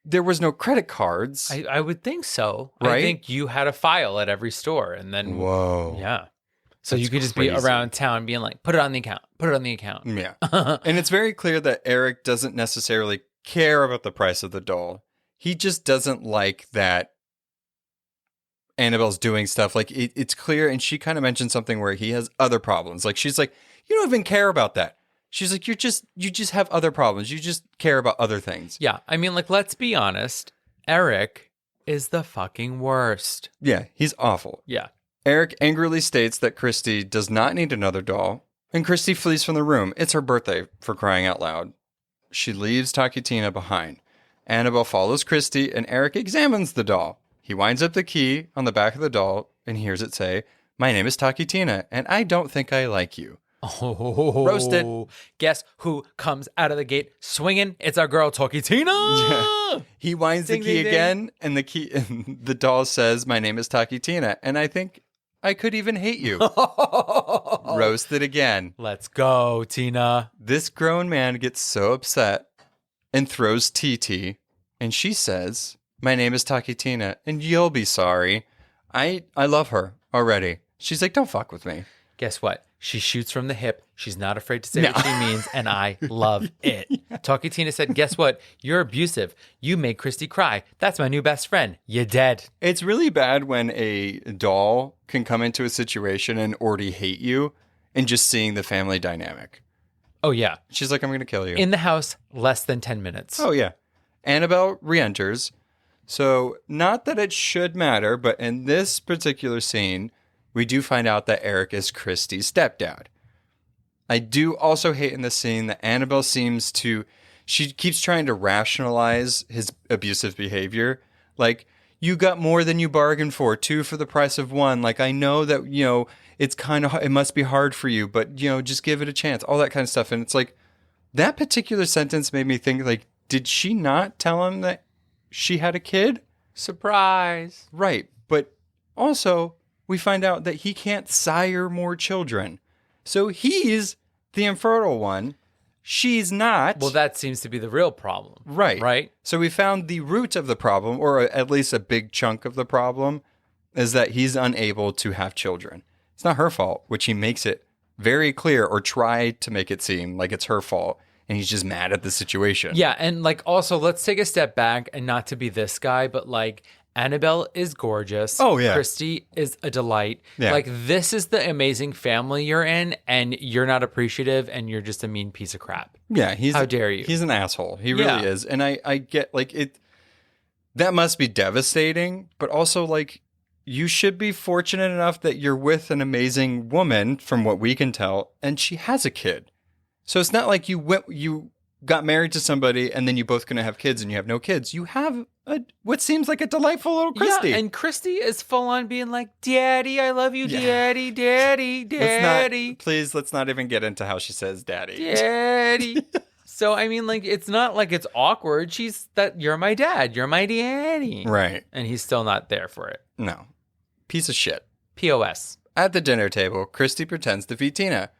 there was no credit cards. I would think so. Right? I think you had a file at every store, and then... Whoa. Yeah. So That's you could just crazy. be around town being like, put it on the account. Put it on the account. Yeah. And it's very clear that Eric doesn't necessarily care about the price of the doll. He just doesn't like that Annabelle's doing stuff. Like, it's clear, and she kind of mentioned something where he has other problems. Like, she's like, you don't even care about that. She's like, you just have other problems. You just care about other things. Yeah. I mean, like, let's be honest. Eric is the fucking worst. Yeah, he's awful. Yeah. Eric angrily states that Christy does not need another doll, and Christy flees from the room. It's her birthday, for crying out loud. She leaves Talkie Tina behind. Annabelle follows Christy, and Eric examines the doll. He winds up the key on the back of the doll and hears it say, "My name is Talkie Tina, and I don't think I like you." Oh, roasted. Guess who comes out of the gate swinging? It's our girl, Talkie Tina. Yeah. He winds Ding, the key ding, again, and the doll says, "My name is Talkie Tina, and I think I could even hate you." Roasted again. Let's go, Tina. This grown man gets so upset and throws TT, and she says, "My name is Talkie Tina, and you'll be sorry. I love her already." She's like, "Don't fuck with me." Guess what? She shoots from the hip. She's not afraid to say what she means, and I love it. Talkie Tina said, guess what? You're abusive. You made Christy cry. That's my new best friend. You dead. It's really bad when a doll can come into a situation and already hate you and just seeing the family dynamic. Oh, yeah. She's like, I'm going to kill you. In the house, less than 10 minutes. Oh, yeah. Annabelle re-enters. So not that it should matter, but in this particular scene, we do find out that Eric is Christy's stepdad. I do also hate in this scene that Annabelle she keeps trying to rationalize his abusive behavior. Like, you got more than you bargained for, 2 for the price of 1. Like, I know that, it must be hard for you, but, just give it a chance. All that kind of stuff. And it's like, that particular sentence made me think, like, did she not tell him that she had a kid? Surprise. Right. But also, we find out that he can't sire more children. So he's the infertile one. She's not. Well, that seems to be the real problem. Right. Right? So we found the root of the problem, or at least a big chunk of the problem, is that he's unable to have children. It's not her fault, which he makes it very clear, or tried to make it seem like it's her fault. And he's just mad at the situation. Yeah. And like, also, let's take a step back, and not to be this guy, but like, Annabelle is gorgeous. Oh, yeah. Christy is a delight. Yeah. Like, this is the amazing family you're in, and you're not appreciative, and you're just a mean piece of crap. Yeah. How dare you? He's an asshole. He really is. And I get, like, it. That must be devastating, but also, like, you should be fortunate enough that you're with an amazing woman, from what we can tell, and she has a kid. So it's not like you got married to somebody and then you both going to have kids and you have no kids. You have what seems like a delightful little Christy. Yeah, and Christy is full on being like, Daddy, I love you, Daddy, Daddy, Daddy. Let's not even get into how she says daddy. Daddy. So, I mean, like, it's not like it's awkward. You're my dad. You're my daddy. Right. And he's still not there for it. No. Piece of shit. POS. At the dinner table, Christy pretends to feed Tina.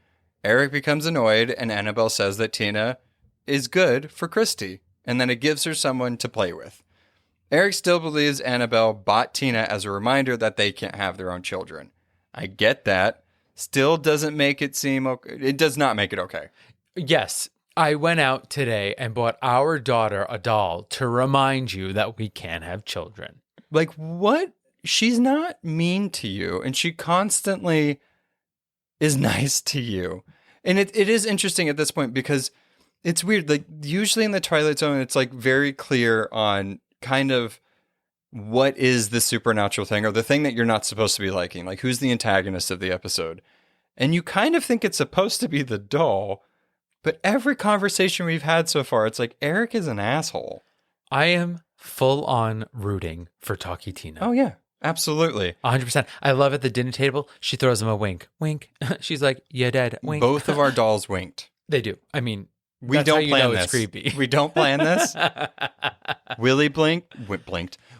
Eric becomes annoyed, and Annabelle says that Tina is good for Christy, and then it gives her someone to play with. Eric still believes Annabelle bought Tina as a reminder that they can't have their own children. I get that. Still doesn't make it seem okay. It does not make it okay. Yes. I went out today and bought our daughter a doll to remind you that we can't have children. Like, what? She's not mean to you, and she constantly is nice to you. And it is interesting at this point because it's weird. Like, usually in the Twilight Zone, it's like very clear on kind of what is the supernatural thing or the thing that you're not supposed to be liking. Like, who's the antagonist of the episode? And you kind of think it's supposed to be the doll, but every conversation we've had so far, it's like Eric is an asshole. I am full on rooting for Talkie Tina. Oh, yeah. Absolutely. 100%. I love at the dinner table, she throws him a wink. Wink. She's like, yeah, Dad. Wink. Both of our dolls winked. They do. I mean, we that's don't how you plan know this. It's creepy. We don't plan this. Willie blinked.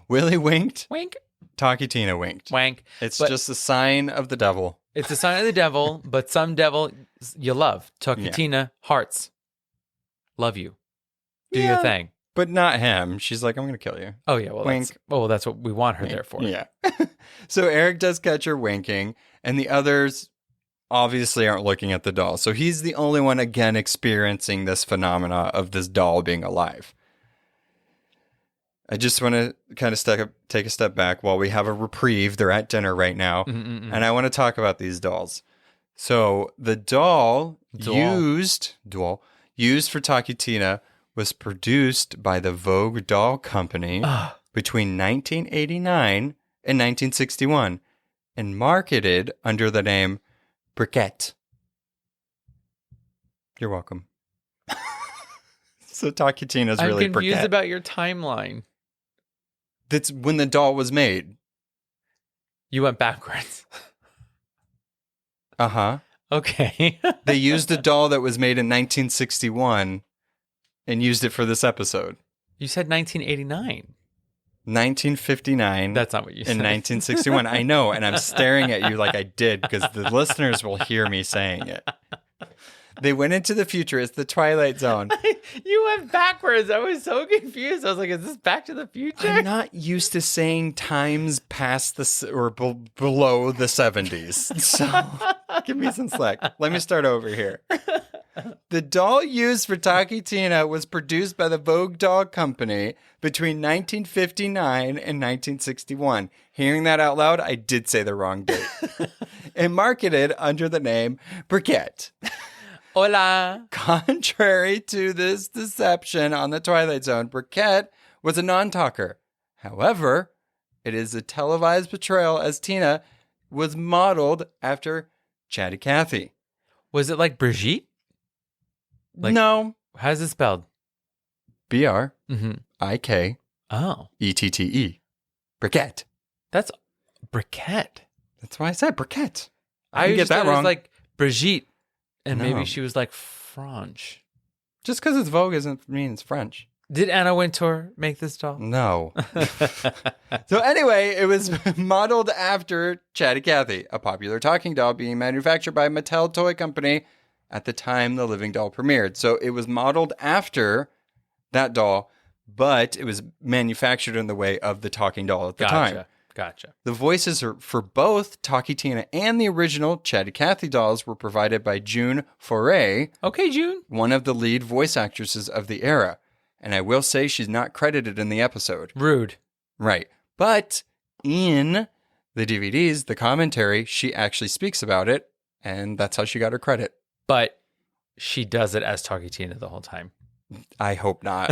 Willie winked. Wink. Talkie Tina winked. Wank. It's just a sign of the devil. It's a sign of the devil, but some devil you love. Talkie Tina, hearts. Love you. Do your thing. But not him. She's like, I'm going to kill you. Oh, yeah. Well, that's what we want her there for. Yeah. So Eric does catch her winking, and the others obviously aren't looking at the doll. So he's the only one, again, experiencing this phenomena of this doll being alive. I just want to kind of take a step back while we have a reprieve. They're at dinner right now, and I want to talk about these dolls. So the doll used for Talkie Tina was produced by the Vogue Doll Company between 1989 and 1961 and marketed under the name Briquette. You're welcome. So Talkie Tina's really Briquette. I'm confused about your timeline. That's when the doll was made. You went backwards. Uh-huh. Okay. They used a doll that was made in 1961 and used it for this episode. You said 1989. 1959. That's not what you said. In 1961. I know, and I'm staring at you like I did because the listeners will hear me saying it. They went into the future. It's the Twilight Zone. You went backwards. I was so confused. I was like, is this Back to the Future? I'm not used to saying times past below the 70s. So give me some slack. Let me start over here. The doll used for Taki Tina was produced by the Vogue Doll Company between 1959 and 1961. Hearing that out loud, I did say the wrong date. And marketed under the name Briquette. Hola. Contrary to this deception on the Twilight Zone, Briquette was a non-talker. However, it is a televised portrayal as Tina was modeled after Chatty Cathy. Was it like Brigitte? Like, no. How's it spelled? B-R-I-K-E-T-T-E. Oh. Briquette. That's Briquette. That's why I said Briquette. I get just that thought it wrong. was like Brigitte. And No. maybe she was like French. Just because it's Vogue doesn't mean it's French. Did Anna Wintour make this doll? No. So anyway, it was modeled after Chatty Cathy, a popular talking doll being manufactured by Mattel Toy Company at the time the Living Doll premiered. So it was modeled after that doll, but it was manufactured in the way of the talking doll at the time. Gotcha. The voices for both Taki Tina and the original Chatty Cathy dolls were provided by June Foray, Okay, June. one of the lead voice actresses of the era. And I will say she's not credited in the episode. Rude. Right. But in the DVDs, the commentary, she actually speaks about it, and that's how she got her credit. But she does it as Taki Tina the whole time. I hope not.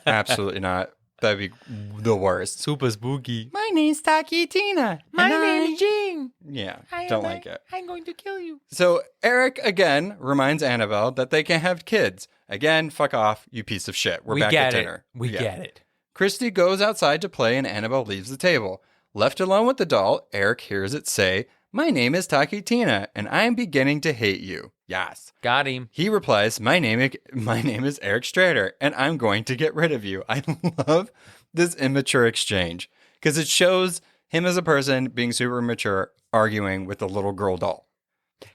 Absolutely not. That'd be the worst. Super spooky. My name's Taki Tina. My name is Jing. Yeah, don't like it. I'm going to kill you. So Eric, again, reminds Annabelle that they can have kids. Again, fuck off, you piece of shit. We're back at dinner. We get it. Christy goes outside to play and Annabelle leaves the table. Left alone with the doll, Eric hears it say, "My name is Taki Tina, and I'm beginning to hate you." Yes. Got him. He replies, my name is Eric Strader, and I'm going to get rid of you." I love this immature exchange because it shows him as a person being super mature, arguing with a little girl doll.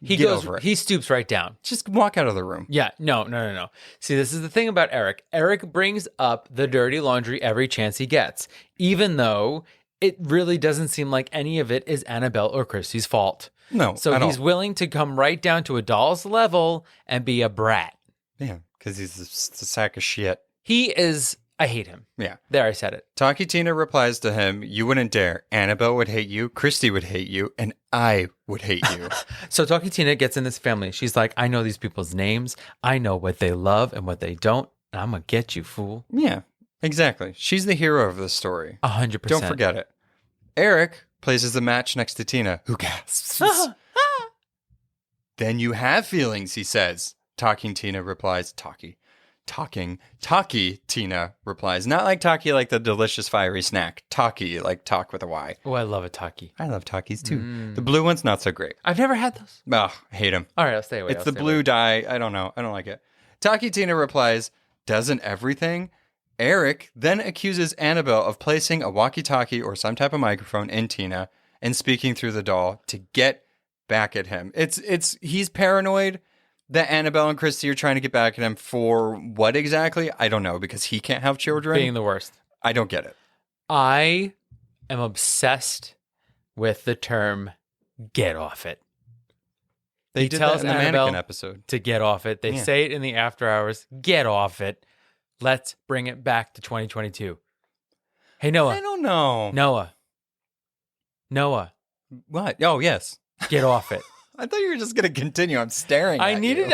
Get over it. He stoops right down. Just walk out of the room. Yeah, no. See, this is the thing about Eric. Eric brings up the dirty laundry every chance he gets, even though it really doesn't seem like any of it is Annabelle or Christy's fault. No, So at he's all. willing to come right down to a doll's level and be a brat. Yeah, because he's a sack of shit. He is, I hate him. Yeah. There, I said it. Taki Tina replies to him, "You wouldn't dare. Annabelle would hate you, Christy would hate you, and I would hate you." So Taki Tina gets in this family. She's like, I know these people's names. I know what they love and what they don't. And I'm going to get you, fool. Yeah, exactly. She's the hero of this story. 100%. Don't forget it. Eric places the match next to Tina, who gasps. "Then you have feelings," he says. Talking Tina replies, Taki, Tina replies. Not like Taki, like the delicious fiery snack. Taki, like talk with a Y. Oh, I love a Taki. I love Takis too. The blue one's not so great. I've never had those. Oh, I hate him. All right, I'll stay away. It's the blue dye. I don't know. I don't like it. Taki Tina replies, "Doesn't everything?" Eric then accuses Annabelle of placing a walkie-talkie or some type of microphone in Tina and speaking through the doll to get back at him. He's paranoid that Annabelle and Christy are trying to get back at him for what exactly? I don't know, because he can't have children. Being the worst. I don't get it. I am obsessed with the term "get off it." They He did tells that in the Annabelle mannequin episode. to get off it. They Yeah. say it in the after hours. Get off it. Let's bring it back to 2022. Hey, I Noah. don't know. Noah, What? Oh, yes. get off it. I thought you were just going to continue. I'm staring at you.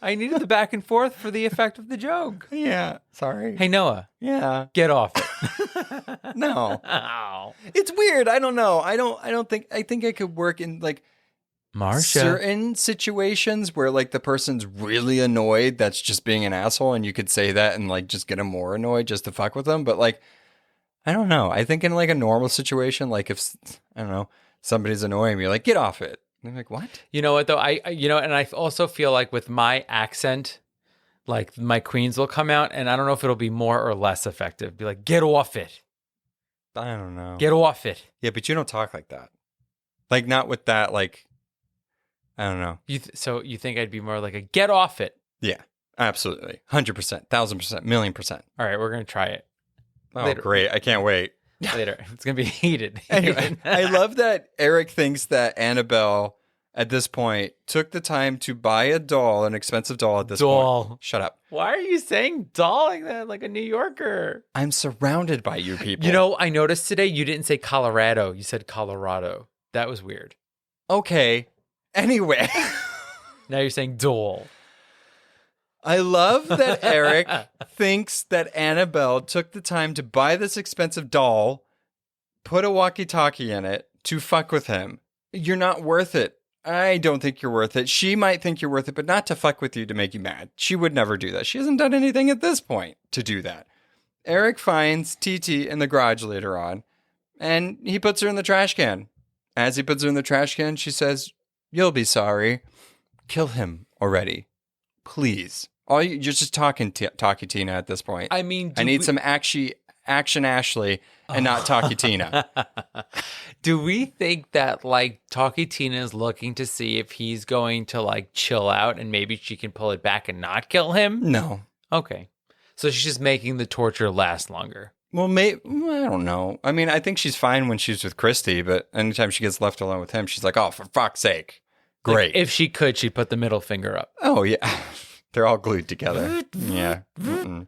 I needed the back and forth for the effect of the joke. Yeah. Sorry. Hey, Noah, Yeah. get off it. No. Ow. It's weird. I don't know. I think I could work in like Marsha. certain situations where like the person's really annoyed that's just being an asshole, and you could say that and like just get them more annoyed just to fuck with them. But like, I don't know. I think in like a normal situation, like if, I don't know, somebody's annoying me, you're like, get off it. And I'm like, what? You know what though? And I also feel like with my accent, like my queens will come out, and I don't know if it'll be more or less effective. Be like, get off it. I don't know. Get off it. Yeah, but you don't talk like that. Like not with that, like, I don't know. So you think I'd be more like a get off it? Yeah, absolutely. 100%, 1,000%, million percent. All right, we're going to try it. Oh, Later. great. I can't wait. Later. It's going to be heated. Anyway, I love that Eric thinks that Annabelle, at this point, took the time to buy a doll, an expensive doll at this point. Shut up. Why are you saying doll like that, like a New Yorker? I'm surrounded by you people. You know, I noticed today you didn't say Colorado. You said Colorado. That was weird. Okay. Anyway. Now you're saying doll. I love that Eric thinks that Annabelle took the time to buy this expensive doll, put a walkie-talkie in it to fuck with him. You're not worth it. I don't think you're worth it. She might think you're worth it, but not to fuck with you to make you mad. She would never do that. She hasn't done anything at this point to do that. Eric finds TT in the garage later on, and he puts her in the trash can. As he puts her in the trash can, she says, "You'll be sorry. Kill him already. Please." You're just talking Tina at this point. I mean, I need some action Ashley and not Talkie Tina. Do we think that like Talkie Tina is looking to see if he's going to like chill out and maybe she can pull it back and not kill him? No. Okay. So she's just making the torture last longer. Well, I don't know. I mean, I think she's fine when she's with Christy, but anytime she gets left alone with him, she's like, oh, for fuck's sake. Great. Like, if she could, she'd put the middle finger up. Oh, yeah. They're all glued together. Yeah. Mm-mm.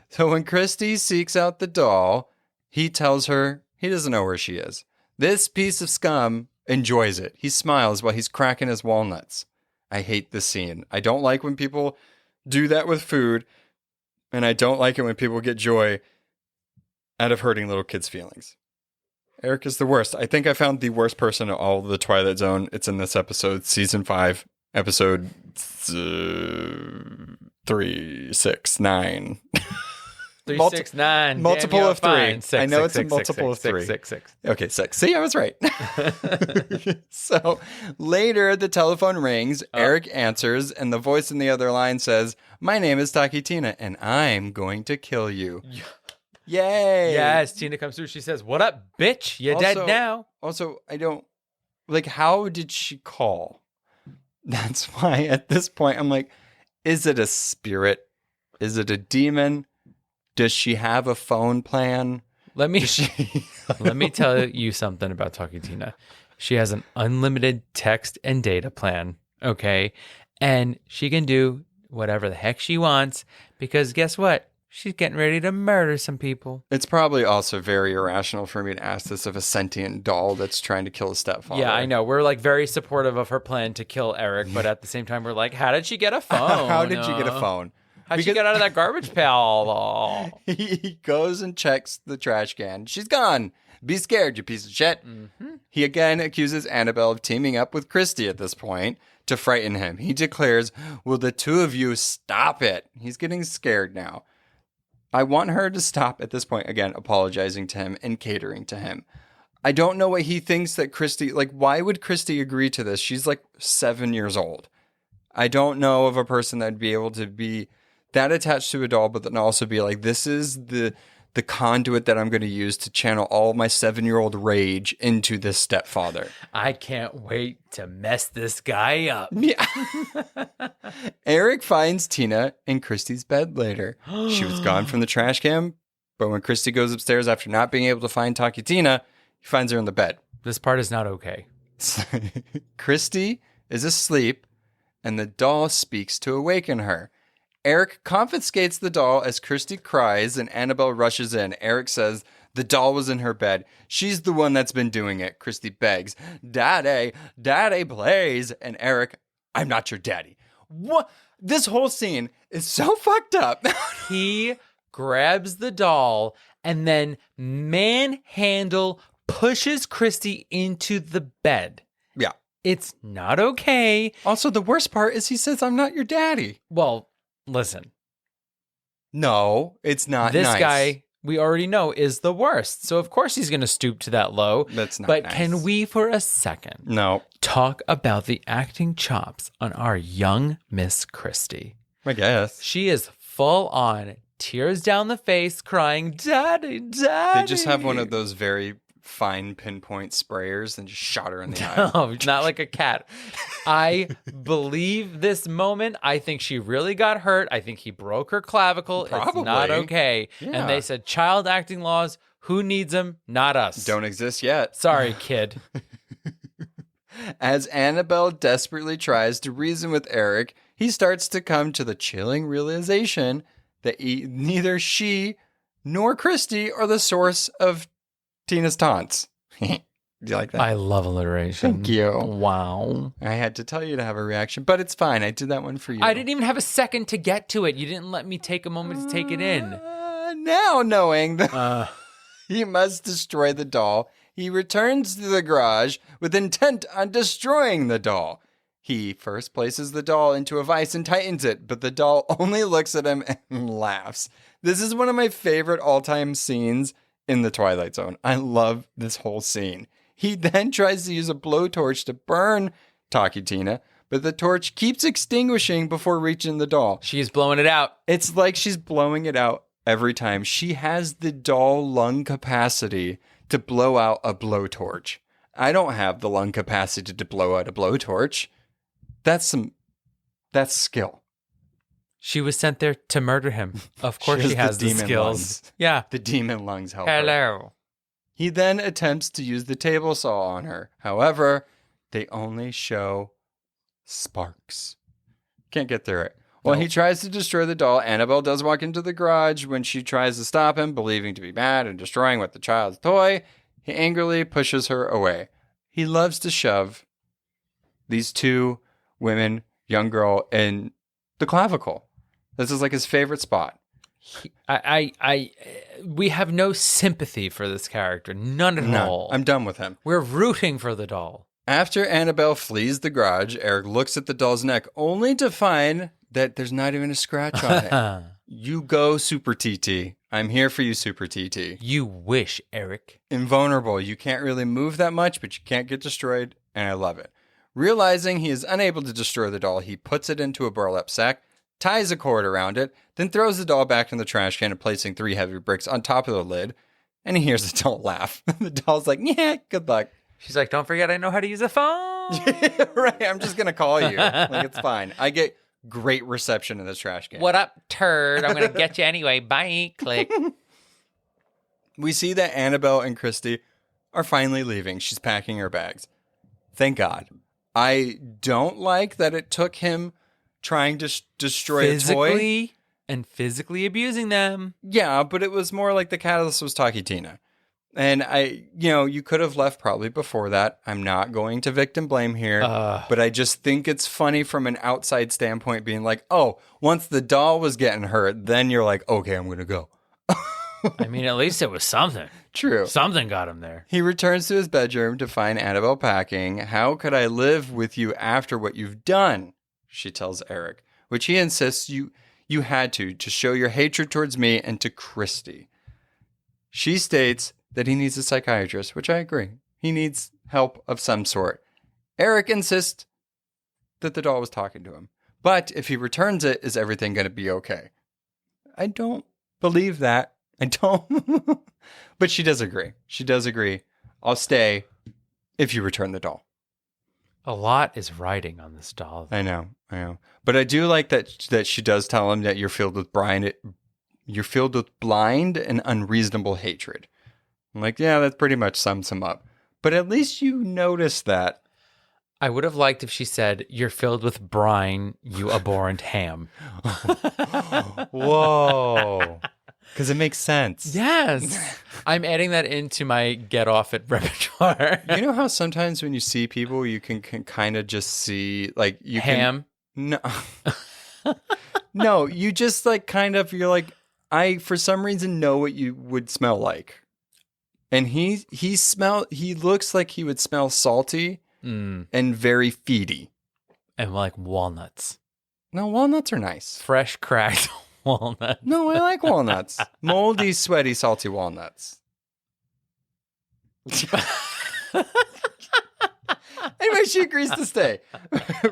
So when Christy seeks out the doll, he tells her he doesn't know where she is. This piece of scum enjoys it. He smiles while he's cracking his walnuts. I hate this scene. I don't like when people do that with food, and I don't like it when people get joy out of hurting little kids' feelings. Eric is the worst. I think I found the worst person in all of the Twilight Zone. It's in this episode, season 5, episode 369. 369. Multiple of 3. Six, I know six, it's a six, multiple six, of 3. six, six, six. Okay, 6. See, I was right. So later, the telephone rings. Eric answers, and the voice in the other line says, "My name is Talkie Tina, and I'm going to kill you." Yay! Yes, Tina comes through. She says, "What up, bitch? You're dead now." Also, I don't like. How did she call? That's why at this point I'm like, is it a spirit? Is it a demon? Does she have a phone plan? Let me tell you something about Talkie Tina. She has an unlimited text and data plan, okay? And she can do whatever the heck she wants because guess what? She's getting ready to murder some people. It's probably also very irrational for me to ask this of a sentient doll that's trying to kill a stepfather. Yeah, I know. We're like very supportive of her plan to kill Eric, but at the same time, we're like, how did she get a phone? How did you get a phone? How'd she get out of that garbage pail? He goes and checks the trash can. She's gone. Be scared, you piece of shit. Mm-hmm. He again accuses Annabelle of teaming up with Christy at this point to frighten him. He declares, "Will the two of you stop it?" He's getting scared now. I want her to stop at this point, again, apologizing to him and catering to him. I don't know what he thinks that Christy, like, why would Christy agree to this? She's like 7 years old. I don't know of a person that'd be able to be that attached to a doll, but then also be like, this is the conduit that I'm going to use to channel all my 7-year-old rage into this stepfather. I can't wait to mess this guy up. Yeah. Eric finds Tina in Christy's bed later. She was gone from the trash can, but when Christy goes upstairs after not being able to find Talkie Tina, he finds her in the bed. This part is not okay. Christy is asleep, and the doll speaks to awaken her. Eric confiscates the doll as Christy cries and Annabelle rushes in. Eric says the doll was in her bed. She's the one that's been doing it. Christy begs, Daddy, please. And Eric, I'm not your daddy. What? This whole scene is so fucked up. He grabs the doll and then manhandle pushes Christy into the bed. Yeah. It's not okay. Also, the worst part is he says, I'm not your daddy. Well, listen. No, it's not this nice. Guy, we already know, is the worst. So, of course, he's going to stoop to that low. That's not But nice. can we, for a second, talk about the acting chops on our young Miss Christy? I guess. She is full on, tears down the face, crying, Daddy, Daddy. They just have one of those very fine pinpoint sprayers and just shot her in the eye. No, not like a cat. I believe this moment. I think she really got hurt. I think he broke her clavicle. Probably. It's not okay. Yeah. And they said child acting laws. Who needs them? Not us. Don't exist yet. Sorry, kid. As Annabelle desperately tries to reason with Eric, he starts to come to the chilling realization that neither she nor Christy are the source of Tina's taunts. Do you like that? I love alliteration. Thank you. Wow. I had to tell you to have a reaction, but it's fine. I did that one for you. I didn't even have a second to get to it. You didn't let me take a moment to take it in. Now knowing that he must destroy the doll, he returns to the garage with intent on destroying the doll. He first places the doll into a vise and tightens it, but the doll only looks at him and laughs. This is one of my favorite all-time scenes in the Twilight Zone. I love this whole scene. He then tries to use a blowtorch to burn Talkie Tina, but the torch keeps extinguishing before reaching the doll. She's blowing it out. It's like she's blowing it out every time. She has the doll lung capacity to blow out a blowtorch. I don't have the lung capacity to blow out a blowtorch. That's skill. She was sent there to murder him. Of course she has the demon skills. lungs. Yeah. The demon lungs help her. Hello. He then attempts to use the table saw on her. However, they only show sparks. Can't get through it. While he tries to destroy the doll, Annabelle does walk into the garage. When she tries to stop him, believing to be mad and destroying what the child's toy, he angrily pushes her away. He loves to shove these two women, young girl, in the clavicle. This is like his favorite spot. We have no sympathy for this character. None at all. I'm done with him. We're rooting for the doll. After Annabelle flees the garage, Eric looks at the doll's neck only to find that there's not even a scratch on it. You go, Super TT. I'm here for you, Super TT. You wish, Eric. Invulnerable. You can't really move that much, but you can't get destroyed, and I love it. Realizing he is unable to destroy the doll, he puts it into a burlap sack, ties a cord around it, then throws the doll back in the trash can and placing 3 heavy bricks on top of the lid, and he hears the doll laugh. The doll's like, yeah, good luck. She's like, don't forget I know how to use a phone. Right, I'm just going to call you. Like, it's fine. I get great reception in this trash can. What up, turd? I'm going to get you anyway. Bye. Click. We see that Annabelle and Christy are finally leaving. She's packing her bags. Thank God. I don't like that it took him trying to destroy a toy. And physically abusing them. Yeah, but it was more like the catalyst was Talkie Tina. And you could have left probably before that. I'm not going to victim blame here, but I just think it's funny from an outside standpoint being like, oh, once the doll was getting hurt, then you're like, okay, I'm going to go. I mean, at least it was something. True. Something got him there. He returns to his bedroom to find Annabelle packing. How could I live with you after what you've done? She tells Eric, which he insists you had to show your hatred towards me and to Christy. She states that he needs a psychiatrist, which I agree. He needs help of some sort. Eric insists that the doll was talking to him. But if he returns it, is everything going to be okay? I don't believe that. I don't. But she does agree. She does agree. I'll stay if you return the doll. A lot is riding on this doll. I know. But I do like that she does tell him that you're filled with blind and unreasonable hatred. I'm like, yeah, that pretty much sums him up. But at least you notice that. I would have liked if she said, you're filled with brine, you abhorrent ham. Whoa. Because it makes sense. Yes. I'm adding that into my get off it repertoire. You know how sometimes when you see people, you can kind of just see, like, you ham? No. No, you just, like, kind of, you're like, I, for some reason, know what you would smell like. And he looks like he would smell salty and very feedy. And like walnuts. No, walnuts are nice. Fresh cracked walnuts. No, I like walnuts. Moldy, sweaty, salty walnuts. Anyway, she agrees to stay.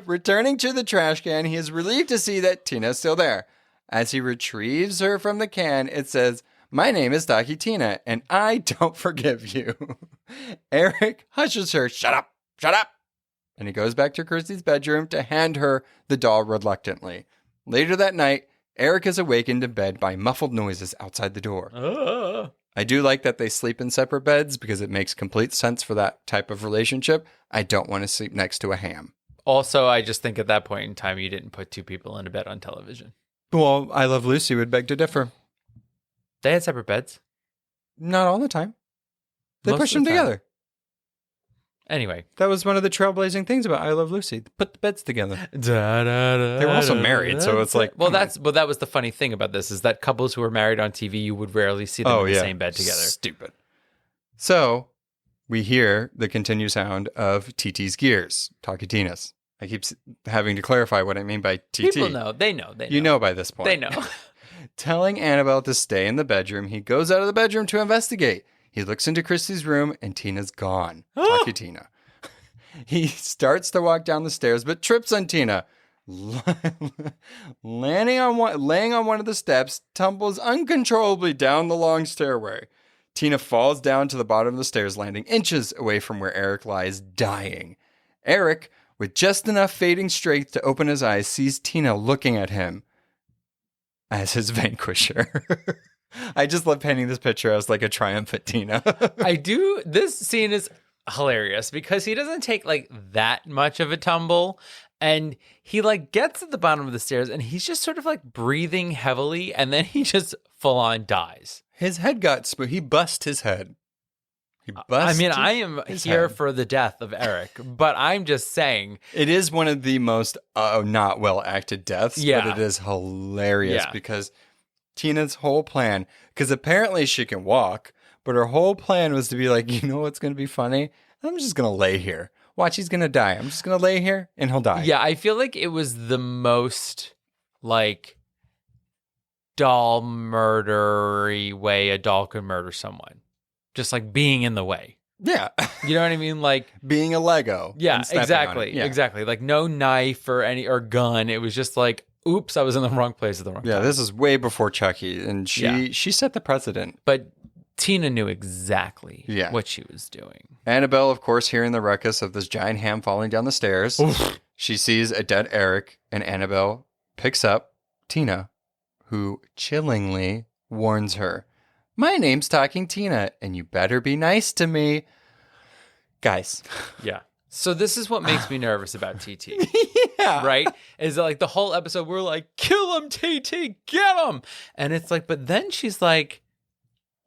Returning to the trash can, he is relieved to see that Tina is still there. As he retrieves her from the can, it says, My name is Taki Tina, and I don't forgive you. Eric hushes her, shut up, shut up. And he goes back to Christy's bedroom to hand her the doll reluctantly. Later that night, Eric is awakened in bed by muffled noises outside the door. I do like that they sleep in separate beds because it makes complete sense for that type of relationship. I don't want to sleep next to a ham. Also, I just think at that point in time, you didn't put two people in a bed on television. Well, I Love Lucy would beg to differ. They had separate beds. Not all the time. They Most pushed of them the time. together. Anyway. That was one of the trailblazing things about I Love Lucy. Put the beds together. They were also married, so it's like... Well, that was the funny thing about this, is that couples who are married on TV, you would rarely see them in the same bed together. Stupid. So, we hear the continued sound of TT's gears, Taki Tina's. I keep having to clarify what I mean by TT. People know. They know. You know by this point. They know. Telling Annabelle to stay in the bedroom, he goes out of the bedroom to investigate. He looks into Christy's room, and Tina's gone. Taki Tina. He starts to walk down the stairs, but trips on Tina. Laying on one of the steps, tumbles uncontrollably down the long stairway. Tina falls down to the bottom of the stairs, landing inches away from where Eric lies, dying. Eric, with just enough fading strength to open his eyes, sees Tina looking at him as his vanquisher. I just love painting this picture as like a triumphant Tina. I do. This scene is hilarious because he doesn't take like that much of a tumble, and he like gets at the bottom of the stairs and he's just sort of like breathing heavily, and then he just full on dies. His head got he bust his head. I mean, I am here for the death of Eric, but I'm just saying. It is one of the most not well acted deaths, but it is hilarious because Tina's whole plan, because apparently she can walk, but her whole plan was to be like, you know what's going to be funny? I'm just going to lay here. Watch, he's going to die. I'm just going to lay here and he'll die. Yeah, I feel like it was the most like doll murdery way a doll could murder someone. Just like being in the way. Yeah. You know what I mean? Like being a Lego. Yeah, exactly. Yeah. Exactly. Like no knife or gun. It was just like, oops, I was in the wrong place at the wrong time. Yeah, this is way before Chucky, and she set the precedent. But Tina knew exactly what she was doing. Annabelle, of course, hearing the ruckus of this giant ham falling down the stairs, she sees a dead Eric, and Annabelle picks up Tina, who chillingly warns her, "My name's Talking Tina, and you better be nice to me." Guys. Yeah. So this is what makes me nervous about TT. Yeah. Right? Is that like the whole episode we're like, kill him, TT, get him. And it's like, but then she's like,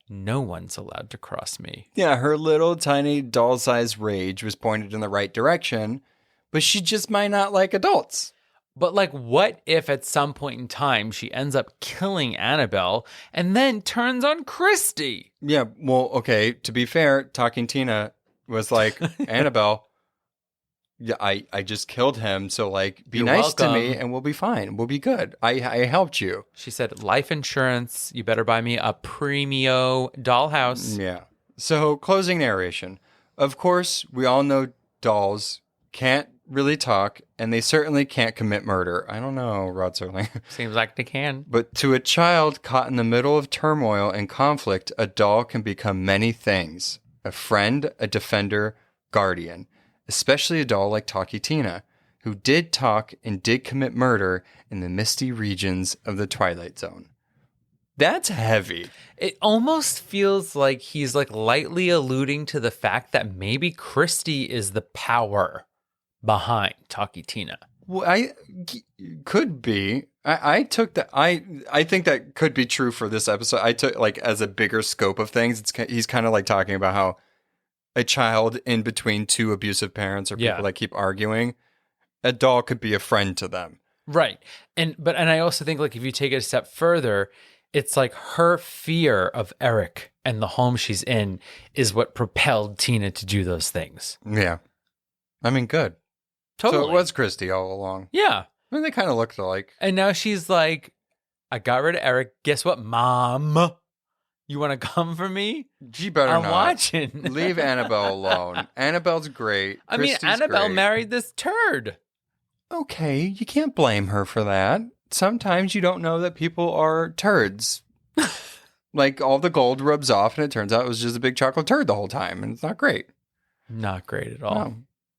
no one's allowed to cross me. Yeah, her little tiny doll-sized rage was pointed in the right direction, but she just might not like adults. But like, what if at some point in time she ends up killing Annabelle and then turns on Christy? Yeah, well, okay, to be fair, Talking Tina was like, Annabelle, yeah, I just killed him, so like, be You're nice welcome. to me and we'll be fine. We'll be good. I helped you. She said, life insurance, you better buy me a Premio dollhouse. Yeah. So, closing narration. Of course, we all know dolls can't really talk, and they certainly can't commit murder. I don't know, Rod Serling. Seems like they can. But to a child caught in the middle of turmoil and conflict, a doll can become many things. A friend, a defender, guardian. Especially a doll like Talkie Tina, who did talk and did commit murder in the misty regions of the Twilight Zone. That's heavy. It almost feels like he's like lightly alluding to the fact that maybe Christy is the power behind Talkie Tina. Well, could be. I took that. I think that could be true for this episode. I took like as a bigger scope of things. He's kind of like talking about how a child in between two abusive parents or people that keep arguing, a doll could be a friend to them. Right. And I also think like if you take it a step further, it's like her fear of Eric and the home she's in is what propelled Tina to do those things. Yeah. I mean, good. Totally. So it was Christy all along. Yeah. I mean, they kind of looked alike. And now she's like, I got rid of Eric. Guess what, Mom? You want to come for me? She better I'm not. watching. Leave Annabelle alone. Annabelle's great. Christy's Annabelle great. married this turd. Okay, you can't blame her for that. Sometimes you don't know that people are turds. Like all the gold rubs off and it turns out it was just a big chocolate turd the whole time. And it's not great. Not great at all. No.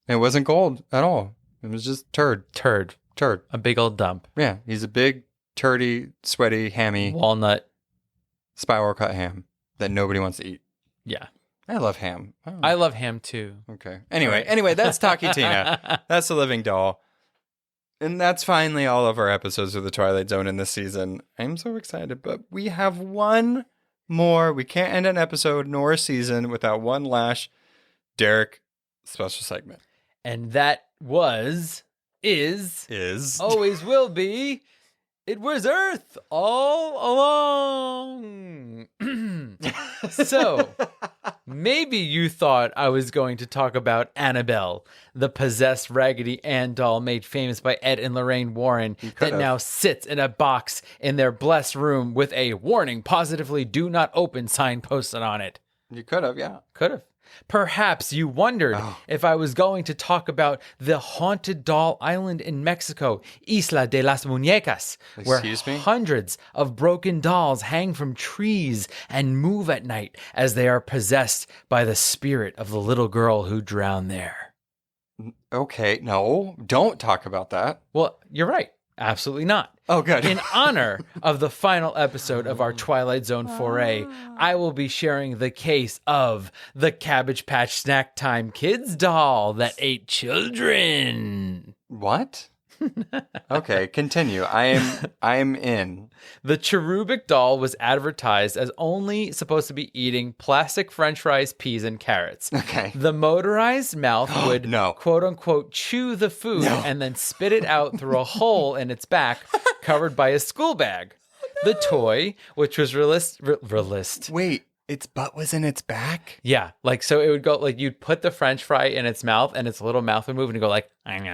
It wasn't gold at all. It was just turd. Turd. A big old dump. Yeah. He's a big, turdy, sweaty, hammy, Walnut. spiral cut ham that nobody wants to eat. Yeah. I love ham. Oh. I love ham too. Okay. Anyway, that's Taki Tina. That's the living doll. And that's finally all of our episodes of the Twilight Zone in this season. I'm so excited, but we have one more. We can't end an episode nor a season without one last Derek special segment. And that is, always will be, it was Earth all along. So, maybe you thought I was going to talk about Annabelle, the possessed Raggedy Ann doll made famous by Ed and Lorraine Warren that now sits in a box in their blessed room with a warning, positively do not open sign posted on it. You could have, yeah. Could have. Perhaps you wondered if I was going to talk about the haunted doll island in Mexico, Isla de las Muñecas, where hundreds of broken dolls hang from trees and move at night as they are possessed by the spirit of the little girl who drowned there. Okay, no, don't talk about that. Well, you're right. Absolutely not. Oh, good. In honor of the final episode of our Twilight Zone foray, I will be sharing the case of the Cabbage Patch Snack Time Kids doll that ate children. What? Okay, continue. I am in. The cherubic doll was advertised as only supposed to be eating plastic French fries, peas, and carrots. Okay. The motorized mouth would No. quote unquote chew the food and then spit it out through a hole in its back covered by a school bag. The toy, which was realist. Wait, its butt was in its back? Yeah, like so it would go like you'd put the French fry in its mouth and its little mouth would move and go like and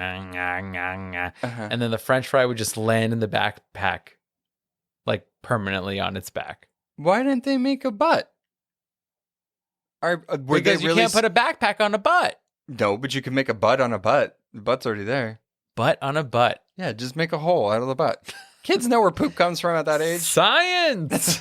then the French fry would just land in the backpack like permanently on its back. Why didn't they make a butt? Because you can't put a backpack on a butt. No, but you can make a butt on a butt. The butt's already there. Butt on a butt. Yeah, just make a hole out of the butt. Kids know where poop comes from at that age. Science!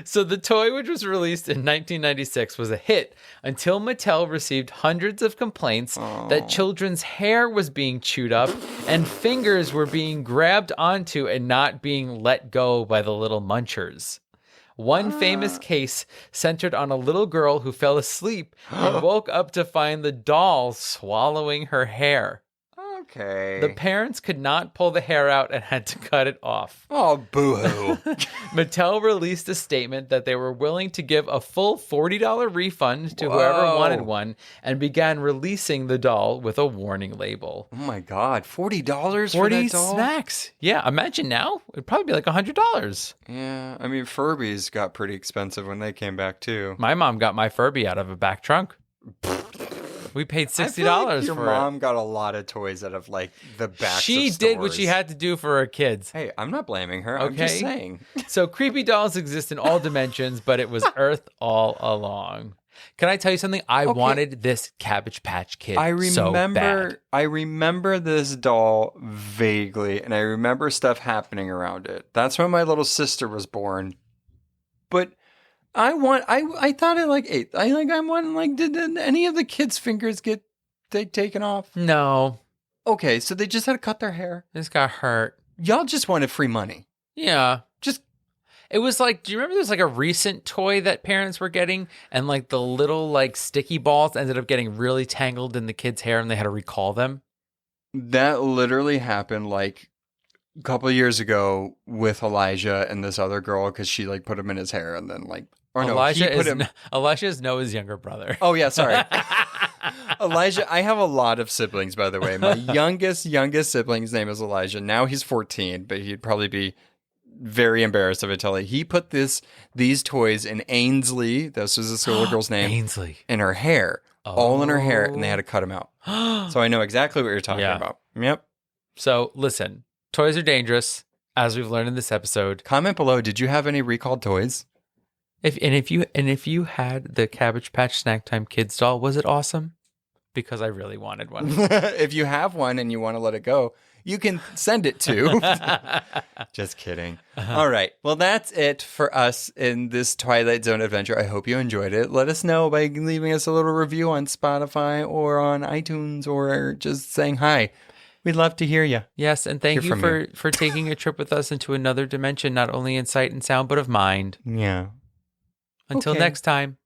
So the toy, which was released in 1996, was a hit until Mattel received hundreds of complaints that children's hair was being chewed up and fingers were being grabbed onto and not being let go by the little munchers. One famous case centered on a little girl who fell asleep and woke up to find the doll swallowing her hair. Okay. The parents could not pull the hair out and had to cut it off. Oh, boo-hoo. Mattel released a statement that they were willing to give a full $40 refund to whoever wanted one and began releasing the doll with a warning label. Oh my God, $40 for that doll? 40 snacks. Yeah, imagine now. It'd probably be like $100. Yeah, I mean, Furbies got pretty expensive when they came back too. My mom got my Furby out of a back trunk. We paid $60 I feel like for it. your mom got a lot of toys out of like the back. She did what she had to do for her kids. Hey, I'm not blaming her. Okay. I'm just saying. So creepy dolls exist in all dimensions, but it was Earth all along. Can I tell you something? I wanted this Cabbage Patch Kid so bad. I remember this doll vaguely, and I remember stuff happening around it. That's when my little sister was born. But I thought it like ate. I'm wondering like did any of the kids' fingers get taken off? No. Okay, so they just had to cut their hair. This got hurt. Y'all just wanted free money. Yeah. It was like, do you remember there's like a recent toy that parents were getting and like the little like sticky balls ended up getting really tangled in the kids' hair and they had to recall them? That literally happened like a couple of years ago with Elijah and this other girl because she like put him in his hair and then like, or no, Elijah he put him. Elijah is Noah's younger brother. Oh yeah, sorry. Elijah, I have a lot of siblings, by the way. My youngest sibling's name is Elijah. Now he's 14, but he'd probably be very embarrassed if I tell you. He put these toys in Ainsley, this was this little girl's name, Ainsley, in her hair, all in her hair, and they had to cut them out. So I know exactly what you're talking about. Yep. So listen, toys are dangerous, as we've learned in this episode. Comment below. Did you have any recalled toys? If you had the Cabbage Patch Snack Time Kids doll, was it awesome? Because I really wanted one. If you have one and you want to let it go, you can send it to. Just kidding. All right. Well, that's it for us in this Twilight Zone adventure. I hope you enjoyed it. Let us know by leaving us a little review on Spotify or on iTunes or just saying hi. We'd love to hear you. Yes, and thank you for taking a trip with us into another dimension, not only in sight and sound, but of mind. Yeah. Until next time.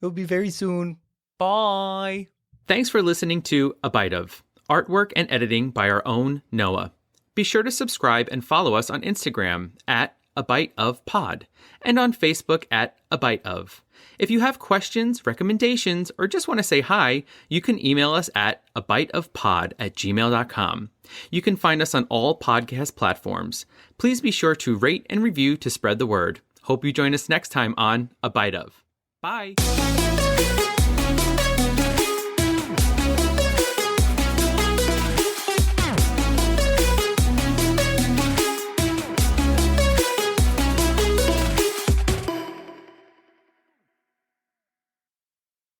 It'll be very soon. Bye. Thanks for listening to A Bite Of, artwork and editing by our own Noah. Be sure to subscribe and follow us on Instagram at A Bite Of Pod and on Facebook at A Bite Of. If you have questions, recommendations, or just want to say hi, you can email us at abiteofpod@gmail.com. You can find us on all podcast platforms. Please be sure to rate and review to spread the word. Hope you join us next time on A Bite Of. Bye.